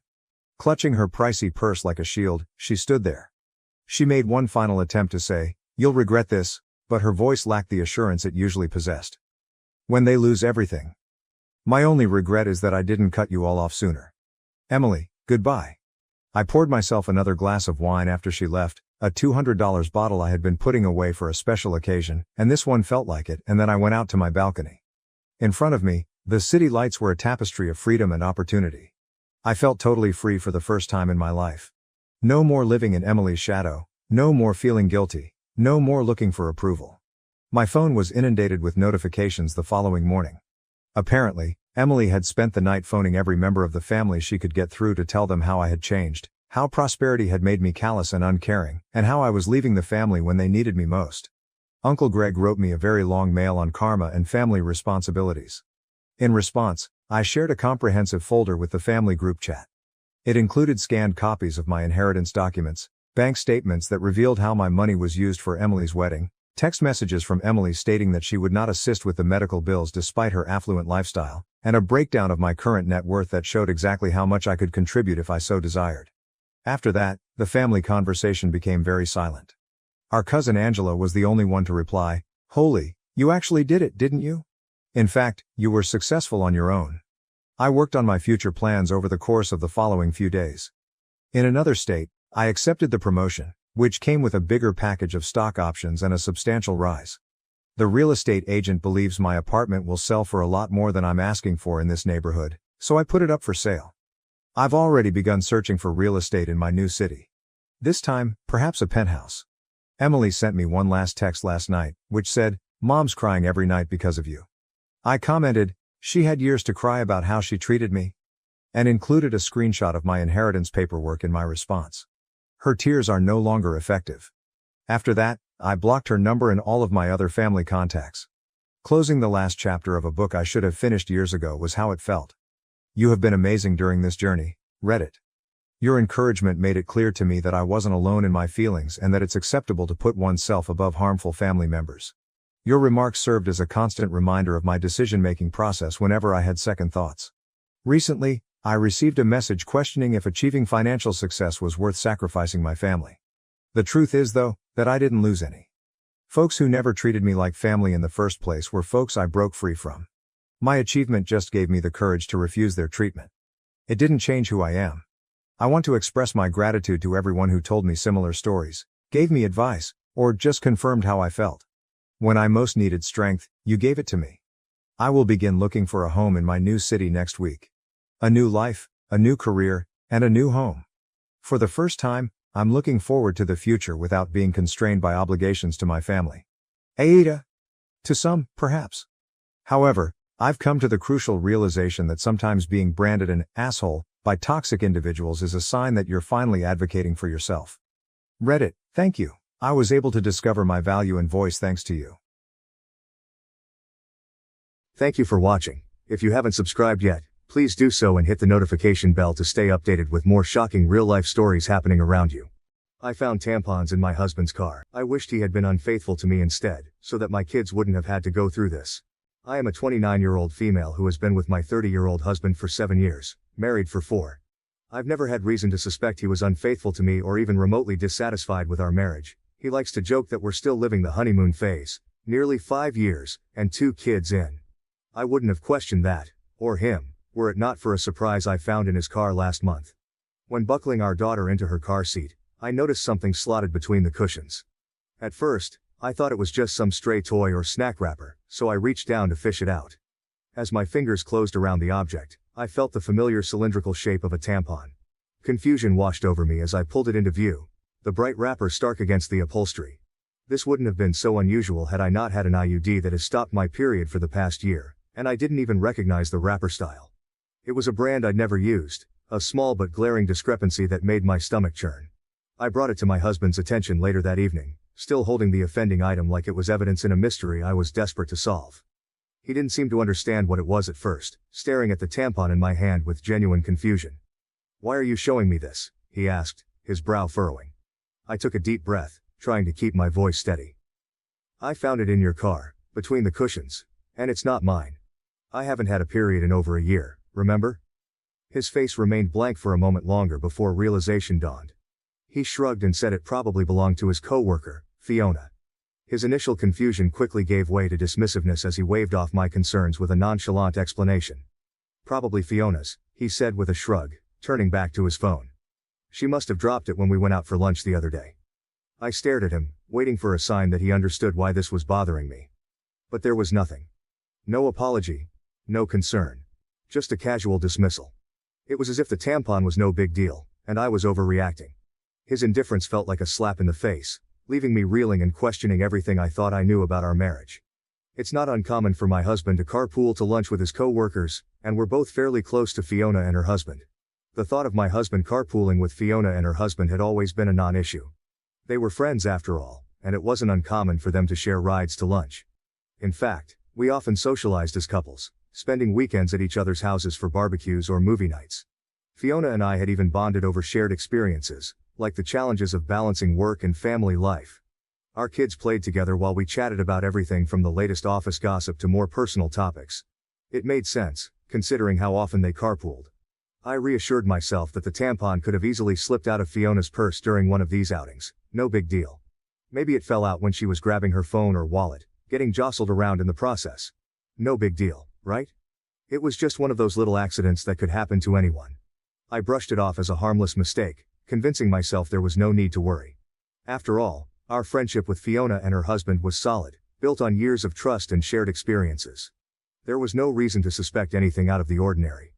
Clutching her pricey purse like a shield, she stood there. She made one final attempt to say, "You'll regret this," but her voice lacked the assurance it usually possessed. When they lose everything. My only regret is that I didn't cut you all off sooner. Emily, goodbye. I poured myself another glass of wine after she left, a $200 bottle I had been putting away for a special occasion, and this one felt like it, and then I went out to my balcony. In front of me, the city lights were a tapestry of freedom and opportunity. I felt totally free for the first time in my life. No more living in Emily's shadow, no more feeling guilty, no more looking for approval. My phone was inundated with notifications the following morning. Apparently, Emily had spent the night phoning every member of the family she could get through to tell them how I had changed, how prosperity had made me callous and uncaring, and how I was leaving the family when they needed me most. Uncle Greg wrote me a very long mail on karma and family responsibilities. In response, I shared a comprehensive folder with the family group chat. It included scanned copies of my inheritance documents, bank statements that revealed how my money was used for Emily's wedding, text messages from Emily stating that she would not assist with the medical bills despite her affluent lifestyle, and a breakdown of my current net worth that showed exactly how much I could contribute if I so desired. After that, the family conversation became very silent. Our cousin Angela was the only one to reply, "Holy, you actually did it, didn't you? In fact, you were successful on your own." I worked on my future plans over the course of the following few days. In another state, I accepted the promotion, which came with a bigger package of stock options and a substantial rise. The real estate agent believes my apartment will sell for a lot more than I'm asking for in this neighborhood, so I put it up for sale. I've already begun searching for real estate in my new city. This time, perhaps a penthouse. Emily sent me one last text last night, which said, "Mom's crying every night because of you." I commented, "She had years to cry about how she treated me," and included a screenshot of my inheritance paperwork in my response. Her tears are no longer effective. After that, I blocked her number and all of my other family contacts. Closing the last chapter of a book I should have finished years ago was how it felt. You have been amazing during this journey, Reddit. Your encouragement made it clear to me that I wasn't alone in my feelings and that it's acceptable to put oneself above harmful family members. Your remarks served as a constant reminder of my decision-making process whenever I had second thoughts. Recently, I received a message questioning if achieving financial success was worth sacrificing my family. The truth is, though, that I didn't lose any. Folks who never treated me like family in the first place were folks I broke free from. My achievement just gave me the courage to refuse their treatment. It didn't change who I am. I want to express my gratitude to everyone who told me similar stories, gave me advice, or just confirmed how I felt. When I most needed strength, you gave it to me. I will begin looking for a home in my new city next week. A new life, a new career, and a new home. For the first time, I'm looking forward to the future without being constrained by obligations to my family. Aida. To some, perhaps. However, I've come to the crucial realization that sometimes being branded an asshole by toxic individuals is a sign that you're finally advocating for yourself. Reddit, thank you. I was able to discover my value and voice thanks to you. Thank you for watching. If you haven't subscribed yet, please do so and hit the notification bell to stay updated with more shocking real-life stories happening around you. I found tampons in my husband's car. I wished he had been unfaithful to me instead, so that my kids wouldn't have had to go through this. I am a 29-year-old female who has been with my 30-year-old husband for 7 years, married for 4. I've never had reason to suspect he was unfaithful to me or even remotely dissatisfied with our marriage. He likes to joke that we're still living the honeymoon phase, nearly 5 years, and 2 kids in. I wouldn't have questioned that, or him, were it not for a surprise I found in his car last month. When buckling our daughter into her car seat, I noticed something slotted between the cushions. At first, I thought it was just some stray toy or snack wrapper, so I reached down to fish it out. As my fingers closed around the object, I felt the familiar cylindrical shape of a tampon. Confusion washed over me as I pulled it into view, the bright wrapper stark against the upholstery. This wouldn't have been so unusual had I not had an IUD that has stopped my period for the past year, and I didn't even recognize the wrapper style. It was a brand I'd never used, a small but glaring discrepancy that made my stomach churn. I brought it to my husband's attention later that evening, still holding the offending item like it was evidence in a mystery I was desperate to solve. He didn't seem to understand what it was at first, staring at the tampon in my hand with genuine confusion. "Why are you showing me this?" he asked, his brow furrowing. I took a deep breath, trying to keep my voice steady. I found it in your car, between the cushions. And it's not mine. I haven't had a period in over a year, remember? His face remained blank for a moment longer before realization dawned. He shrugged and said it probably belonged to his co-worker, Fiona. His initial confusion quickly gave way to dismissiveness as he waved off my concerns with a nonchalant explanation. Probably Fiona's, he said with a shrug, turning back to his phone. She must have dropped it when we went out for lunch the other day. I stared at him, waiting for a sign that he understood why this was bothering me. But there was nothing. No apology. No concern. Just a casual dismissal. It was as if the tampon was no big deal, and I was overreacting. His indifference felt like a slap in the face, leaving me reeling and questioning everything I thought I knew about our marriage. It's not uncommon for my husband to carpool to lunch with his co-workers, and we're both fairly close to Fiona and her husband. The thought of my husband carpooling with Fiona and her husband had always been a non-issue. They were friends after all, and it wasn't uncommon for them to share rides to lunch. In fact, we often socialized as couples, spending weekends at each other's houses for barbecues or movie nights. Fiona and I had even bonded over shared experiences, like the challenges of balancing work and family life. Our kids played together while we chatted about everything from the latest office gossip to more personal topics. It made sense, considering how often they carpooled. I reassured myself that the tampon could have easily slipped out of Fiona's purse during one of these outings, no big deal. Maybe it fell out when she was grabbing her phone or wallet, getting jostled around in the process. No big deal, right? It was just one of those little accidents that could happen to anyone. I brushed it off as a harmless mistake, convincing myself there was no need to worry. After all, our friendship with Fiona and her husband was solid, built on years of trust and shared experiences. There was no reason to suspect anything out of the ordinary.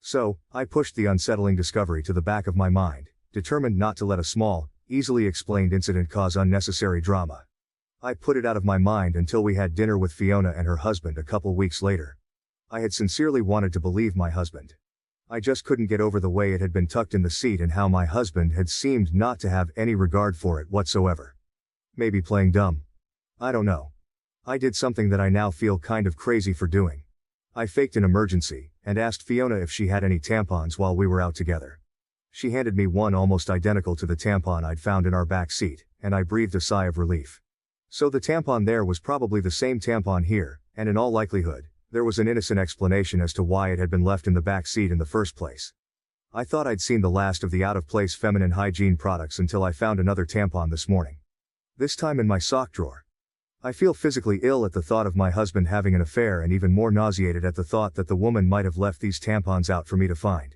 So, I pushed the unsettling discovery to the back of my mind, determined not to let a small, easily explained incident cause unnecessary drama. I put it out of my mind until we had dinner with Fiona and her husband a couple weeks later. I had sincerely wanted to believe my husband. I just couldn't get over the way it had been tucked in the seat and how my husband had seemed not to have any regard for it whatsoever. Maybe playing dumb. I don't know. I did something that I now feel kind of crazy for doing. I faked an emergency, and asked Fiona if she had any tampons while we were out together. She handed me one almost identical to the tampon I'd found in our back seat, and I breathed a sigh of relief. So the tampon there was probably the same tampon here, and in all likelihood, there was an innocent explanation as to why it had been left in the back seat in the first place. I thought I'd seen the last of the out-of-place feminine hygiene products until I found another tampon this morning. This time in my sock drawer. I feel physically ill at the thought of my husband having an affair and even more nauseated at the thought that the woman might have left these tampons out for me to find.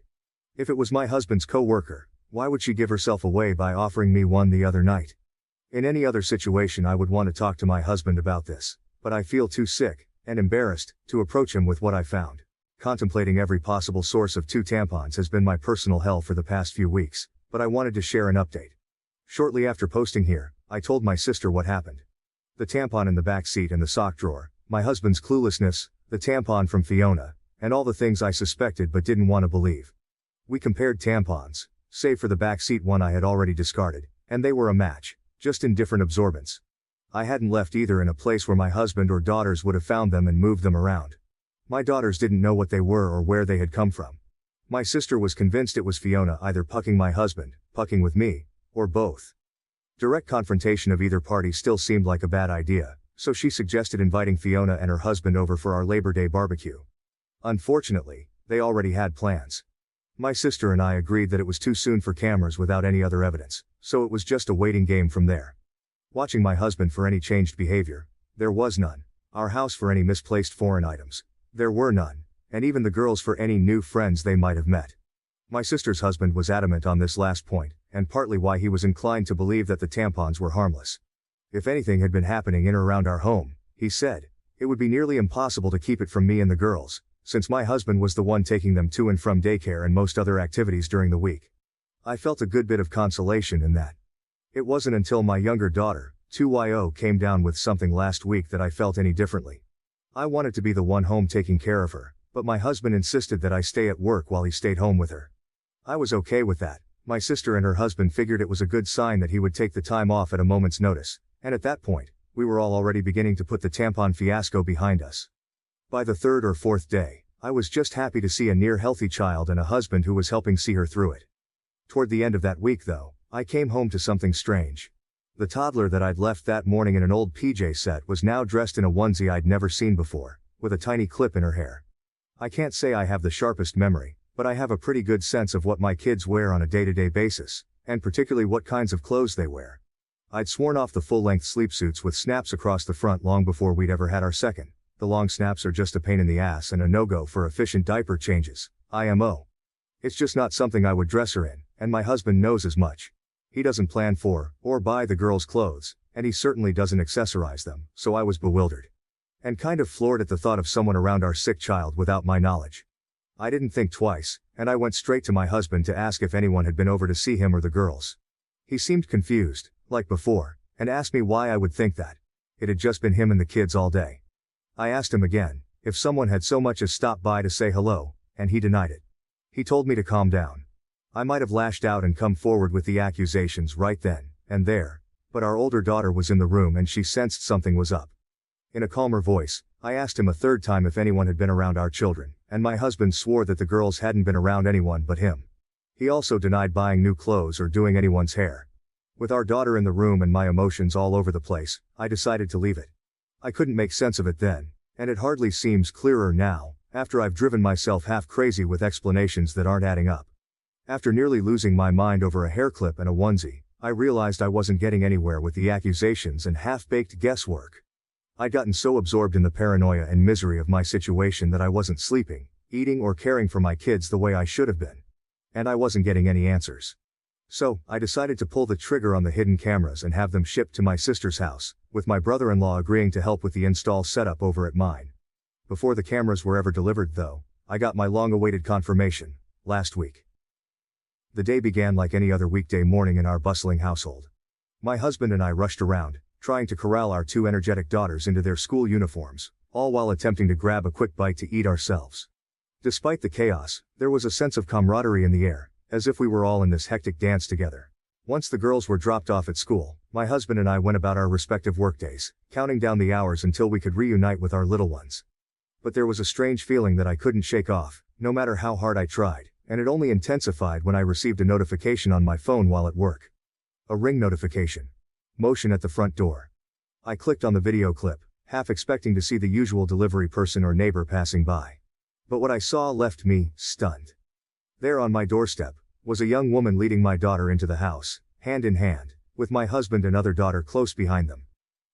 If it was my husband's co-worker, why would she give herself away by offering me one the other night? In any other situation I would want to talk to my husband about this, but I feel too sick, and embarrassed, to approach him with what I found. Contemplating every possible source of 2 tampons has been my personal hell for the past few weeks, but I wanted to share an update. Shortly after posting here, I told my sister what happened. The tampon in the back seat and the sock drawer, my husband's cluelessness, the tampon from Fiona, and all the things I suspected but didn't want to believe. We compared tampons, save for the back seat one I had already discarded, and they were a match, just in different absorbents. I hadn't left either in a place where my husband or daughters would have found them and moved them around. My daughters didn't know what they were or where they had come from. My sister was convinced it was Fiona either pucking my husband, pucking with me, or both. Direct confrontation of either party still seemed like a bad idea, so she suggested inviting Fiona and her husband over for our Labor Day barbecue. Unfortunately, they already had plans. My sister and I agreed that it was too soon for cameras without any other evidence, so it was just a waiting game from there. Watching my husband for any changed behavior, there was none. Our house for any misplaced foreign items, there were none, and even the girls for any new friends they might have met. My sister's husband was adamant on this last point, and partly why he was inclined to believe that the tampons were harmless. If anything had been happening in or around our home, he said, it would be nearly impossible to keep it from me and the girls, since my husband was the one taking them to and from daycare and most other activities during the week. I felt a good bit of consolation in that. It wasn't until my younger daughter, 2yo, came down with something last week that I felt any differently. I wanted to be the one home taking care of her, but my husband insisted that I stay at work while he stayed home with her. I was okay with that. My sister and her husband figured it was a good sign that he would take the time off at a moment's notice, and at that point, we were all already beginning to put the tampon fiasco behind us. By the 3rd or 4th day, I was just happy to see a near-healthy child and a husband who was helping see her through it. Toward the end of that week though, I came home to something strange. The toddler that I'd left that morning in an old PJ set was now dressed in a onesie I'd never seen before, with a tiny clip in her hair. I can't say I have the sharpest memory, but I have a pretty good sense of what my kids wear on a day-to-day basis, and particularly what kinds of clothes they wear. I'd sworn off the full-length sleepsuits with snaps across the front long before we'd ever had our second. The long snaps are just a pain in the ass and a no-go for efficient diaper changes, IMO. It's just not something I would dress her in, and my husband knows as much. He doesn't plan for, or buy the girls' clothes, and he certainly doesn't accessorize them, so I was bewildered. And kind of floored at the thought of someone around our sick child without my knowledge. I didn't think twice, and I went straight to my husband to ask if anyone had been over to see him or the girls. He seemed confused, like before, and asked me why I would think that. It had just been him and the kids all day. I asked him again, if someone had so much as stopped by to say hello, and he denied it. He told me to calm down. I might have lashed out and come forward with the accusations right then and there, but our older daughter was in the room and she sensed something was up. In a calmer voice, I asked him a third time if anyone had been around our children, and my husband swore that the girls hadn't been around anyone but him. He also denied buying new clothes or doing anyone's hair. With our daughter in the room and my emotions all over the place, I decided to leave it. I couldn't make sense of it then, and it hardly seems clearer now, after I've driven myself half crazy with explanations that aren't adding up. After nearly losing my mind over a hair clip and a onesie, I realized I wasn't getting anywhere with the accusations and half-baked guesswork. I'd gotten so absorbed in the paranoia and misery of my situation that I wasn't sleeping, eating or caring for my kids the way I should have been. And I wasn't getting any answers. So, I decided to pull the trigger on the hidden cameras and have them shipped to my sister's house, with my brother-in-law agreeing to help with the install setup over at mine. Before the cameras were ever delivered though, I got my long-awaited confirmation, last week. The day began like any other weekday morning in our bustling household. My husband and I rushed around, trying to corral our two energetic daughters into their school uniforms, all while attempting to grab a quick bite to eat ourselves. Despite the chaos, there was a sense of camaraderie in the air, as if we were all in this hectic dance together. Once the girls were dropped off at school, my husband and I went about our respective workdays, counting down the hours until we could reunite with our little ones. But there was a strange feeling that I couldn't shake off, no matter how hard I tried, and it only intensified when I received a notification on my phone while at work. A ring notification. Motion at the front door. I clicked on the video clip, half expecting to see the usual delivery person or neighbor passing by. But what I saw left me stunned. There on my doorstep was a young woman leading my daughter into the house, hand in hand, with my husband and other daughter close behind them.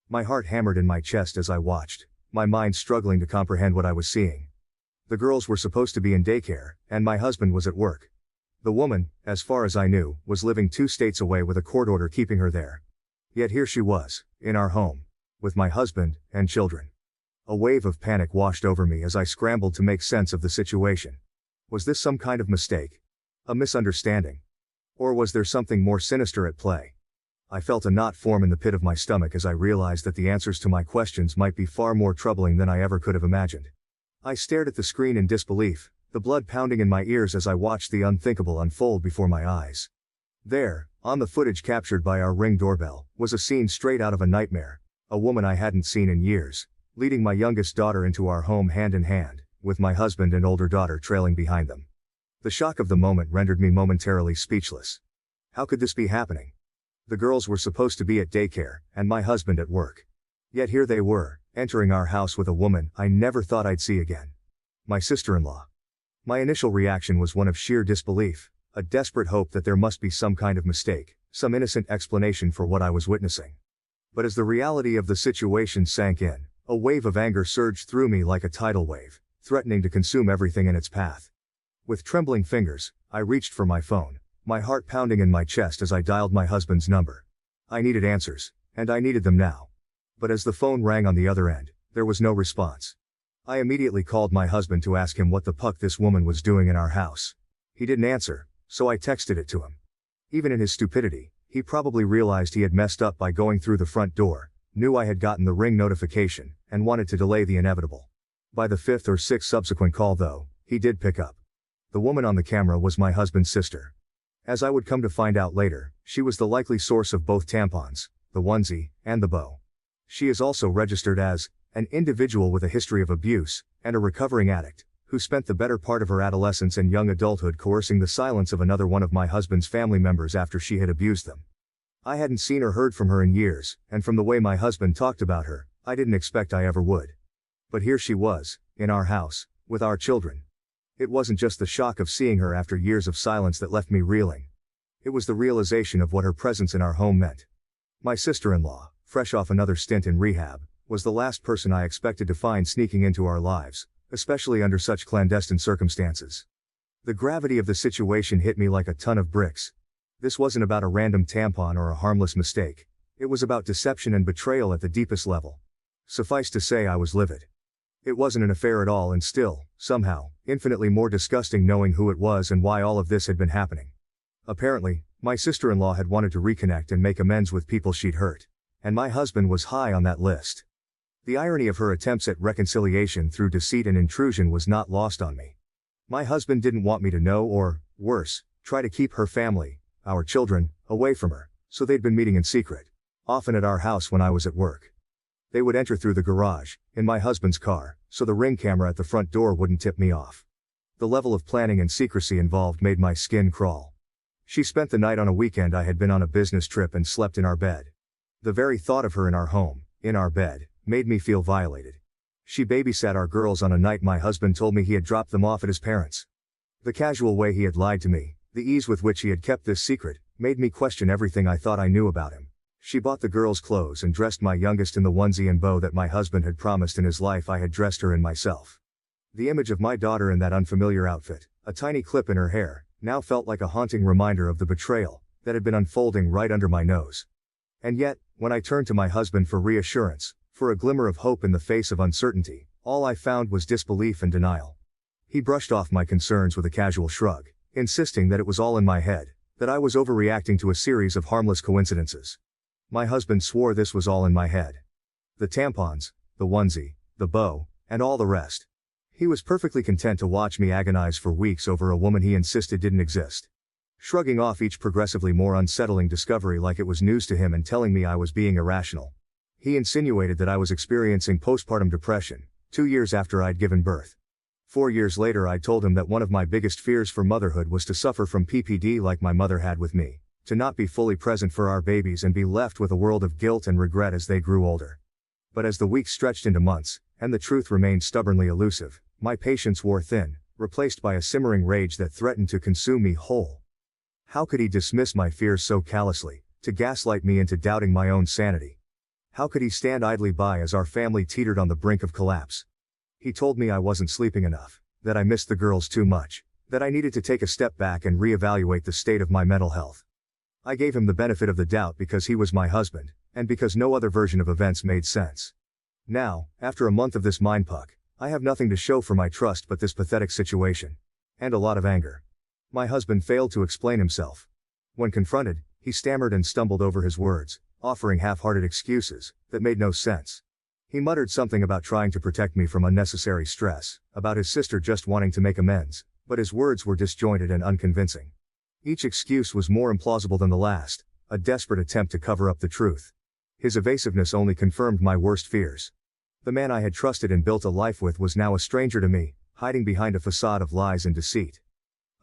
My heart hammered in my chest as I watched, my mind struggling to comprehend what I was seeing. The girls were supposed to be in daycare, and my husband was at work. The woman, as far as I knew, was living 2 states away with a court order keeping her there. Yet here she was, in our home, with my husband and children. A wave of panic washed over me as I scrambled to make sense of the situation. Was this some kind of mistake? A misunderstanding? Or was there something more sinister at play? I felt a knot form in the pit of my stomach as I realized that the answers to my questions might be far more troubling than I ever could have imagined. I stared at the screen in disbelief, the blood pounding in my ears as I watched the unthinkable unfold before my eyes. There, on the footage captured by our Ring doorbell, was a scene straight out of a nightmare, a woman I hadn't seen in years, leading my youngest daughter into our home hand in hand, with my husband and older daughter trailing behind them. The shock of the moment rendered me momentarily speechless. How could this be happening? The girls were supposed to be at daycare, and my husband at work. Yet here they were, entering our house with a woman I never thought I'd see again. My sister-in-law. My initial reaction was one of sheer disbelief, a desperate hope that there must be some kind of mistake, some innocent explanation for what I was witnessing. But as the reality of the situation sank in, a wave of anger surged through me like a tidal wave, threatening to consume everything in its path. With trembling fingers, I reached for my phone, my heart pounding in my chest as I dialed my husband's number. I needed answers, and I needed them now. But as the phone rang on the other end, there was no response. I immediately called my husband to ask him what the puck this woman was doing in our house. He didn't answer, so I texted it to him. Even in his stupidity, he probably realized he had messed up by going through the front door, knew I had gotten the Ring notification, and wanted to delay the inevitable. By the 5th or 6th subsequent call though, he did pick up. The woman on the camera was my husband's sister. As I would come to find out later, she was the likely source of both tampons, the onesie, and the bow. She is also registered as an individual with a history of abuse, and a recovering addict, who spent the better part of her adolescence and young adulthood coercing the silence of another one of my husband's family members after she had abused them. I hadn't seen or heard from her in years, and from the way my husband talked about her, I didn't expect I ever would. But here she was, in our house, with our children. It wasn't just the shock of seeing her after years of silence that left me reeling. It was the realization of what her presence in our home meant. My sister-in-law, fresh off another stint in rehab, was the last person I expected to find sneaking into our lives, especially under such clandestine circumstances. The gravity of the situation hit me like a ton of bricks. This wasn't about a random tampon or a harmless mistake. It was about deception and betrayal at the deepest level. Suffice to say, I was livid. It wasn't an affair at all, and still, somehow, infinitely more disgusting knowing who it was and why all of this had been happening. Apparently, my sister-in-law had wanted to reconnect and make amends with people she'd hurt. And my husband was high on that list. The irony of her attempts at reconciliation through deceit and intrusion was not lost on me. My husband didn't want me to know or, worse, try to keep her family, our children, away from her, so they'd been meeting in secret, often at our house when I was at work. They would enter through the garage, in my husband's car, so the Ring camera at the front door wouldn't tip me off. The level of planning and secrecy involved made my skin crawl. She spent the night on a weekend I had been on a business trip and slept in our bed. The very thought of her in our home, in our bed, made me feel violated. She babysat our girls on a night my husband told me he had dropped them off at his parents'. The casual way he had lied to me, the ease with which he had kept this secret, made me question everything I thought I knew about him. She bought the girls clothes and dressed my youngest in the onesie and bow that my husband had promised in his life I had dressed her in myself. The image of my daughter in that unfamiliar outfit, a tiny clip in her hair, now felt like a haunting reminder of the betrayal that had been unfolding right under my nose. And yet, when I turned to my husband for reassurance, for a glimmer of hope in the face of uncertainty, all I found was disbelief and denial. He brushed off my concerns with a casual shrug, insisting that it was all in my head, that I was overreacting to a series of harmless coincidences. My husband swore this was all in my head. The tampons, the onesie, the bow, and all the rest. He was perfectly content to watch me agonize for weeks over a woman he insisted didn't exist. Shrugging off each progressively more unsettling discovery like it was news to him and telling me I was being irrational. He insinuated that I was experiencing postpartum depression, 2 years after I'd given birth. 4 years later I told him that one of my biggest fears for motherhood was to suffer from PPD like my mother had with me, to not be fully present for our babies and be left with a world of guilt and regret as they grew older. But as the weeks stretched into months, and the truth remained stubbornly elusive, my patience wore thin, replaced by a simmering rage that threatened to consume me whole. How could he dismiss my fears so callously, to gaslight me into doubting my own sanity? How could he stand idly by as our family teetered on the brink of collapse? He told me I wasn't sleeping enough, that I missed the girls too much, that I needed to take a step back and reevaluate the state of my mental health. I gave him the benefit of the doubt because he was my husband, and because no other version of events made sense. Now, after a month of this mindfuck, I have nothing to show for my trust but this pathetic situation. And a lot of anger. My husband failed to explain himself. When confronted, he stammered and stumbled over his words, offering half-hearted excuses that made no sense. He muttered something about trying to protect me from unnecessary stress, about his sister just wanting to make amends, but his words were disjointed and unconvincing. Each excuse was more implausible than the last, a desperate attempt to cover up the truth. His evasiveness only confirmed my worst fears. The man I had trusted and built a life with was now a stranger to me, hiding behind a facade of lies and deceit.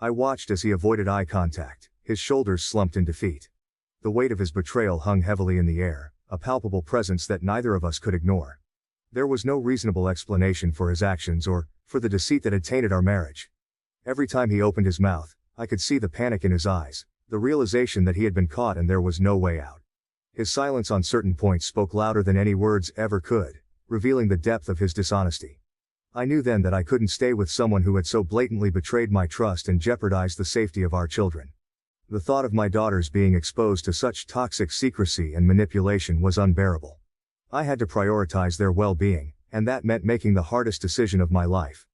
I watched as he avoided eye contact, his shoulders slumped in defeat. The weight of his betrayal hung heavily in the air, a palpable presence that neither of us could ignore. There was no reasonable explanation for his actions or for the deceit that had tainted our marriage. Every time he opened his mouth, I could see the panic in his eyes, the realization that he had been caught and there was no way out. His silence on certain points spoke louder than any words ever could, revealing the depth of his dishonesty. I knew then that I couldn't stay with someone who had so blatantly betrayed my trust and jeopardized the safety of our children. The thought of my daughters being exposed to such toxic secrecy and manipulation was unbearable. I had to prioritize their well-being, and that meant making the hardest decision of my life.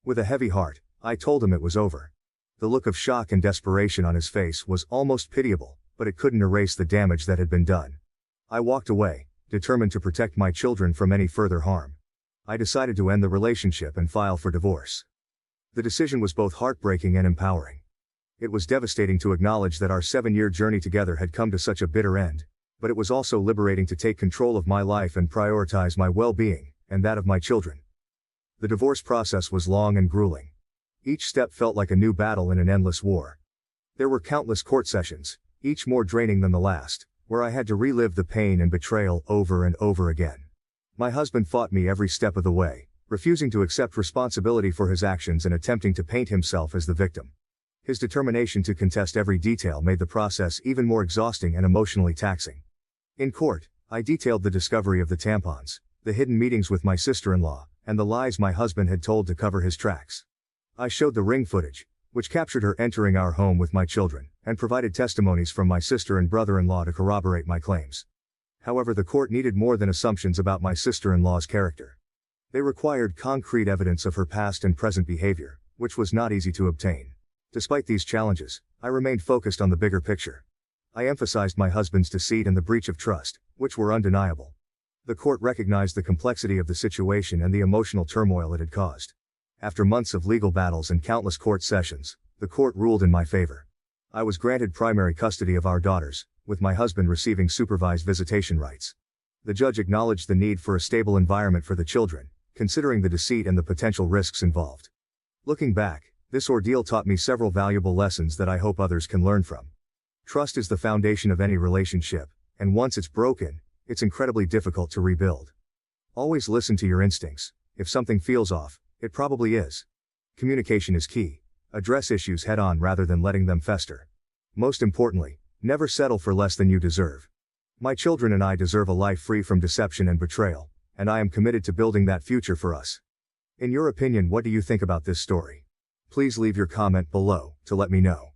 With a heavy heart, I told him it was over. The look of shock and desperation on his face was almost pitiable, but it couldn't erase the damage that had been done. I walked away, determined to protect my children from any further harm. I decided to end the relationship and file for divorce. The decision was both heartbreaking and empowering. It was devastating to acknowledge that our 7-year journey together had come to such a bitter end, but it was also liberating to take control of my life and prioritize my well-being, and that of my children. The divorce process was long and grueling. Each step felt like a new battle in an endless war. There were countless court sessions, each more draining than the last, where I had to relive the pain and betrayal over and over again. My husband fought me every step of the way, refusing to accept responsibility for his actions and attempting to paint himself as the victim. His determination to contest every detail made the process even more exhausting and emotionally taxing. In court, I detailed the discovery of the tampons, the hidden meetings with my sister-in-law, and the lies my husband had told to cover his tracks. I showed the ring footage, which captured her entering our home with my children, and provided testimonies from my sister and brother-in-law to corroborate my claims. However, the court needed more than assumptions about my sister-in-law's character. They required concrete evidence of her past and present behavior, which was not easy to obtain. Despite these challenges, I remained focused on the bigger picture. I emphasized my husband's deceit and the breach of trust, which were undeniable. The court recognized the complexity of the situation and the emotional turmoil it had caused. After months of legal battles and countless court sessions, the court ruled in my favor. I was granted primary custody of our daughters, with my husband receiving supervised visitation rights. The judge acknowledged the need for a stable environment for the children, considering the deceit and the potential risks involved. Looking back, this ordeal taught me several valuable lessons that I hope others can learn from. Trust is the foundation of any relationship, and once it's broken, it's incredibly difficult to rebuild. Always listen to your instincts. If something feels off, it probably is. Communication is key. Address issues head on rather than letting them fester. Most importantly, never settle for less than you deserve. My children and I deserve a life free from deception and betrayal, and I am committed to building that future for us. In your opinion, what do you think about this story? Please leave your comment below to let me know.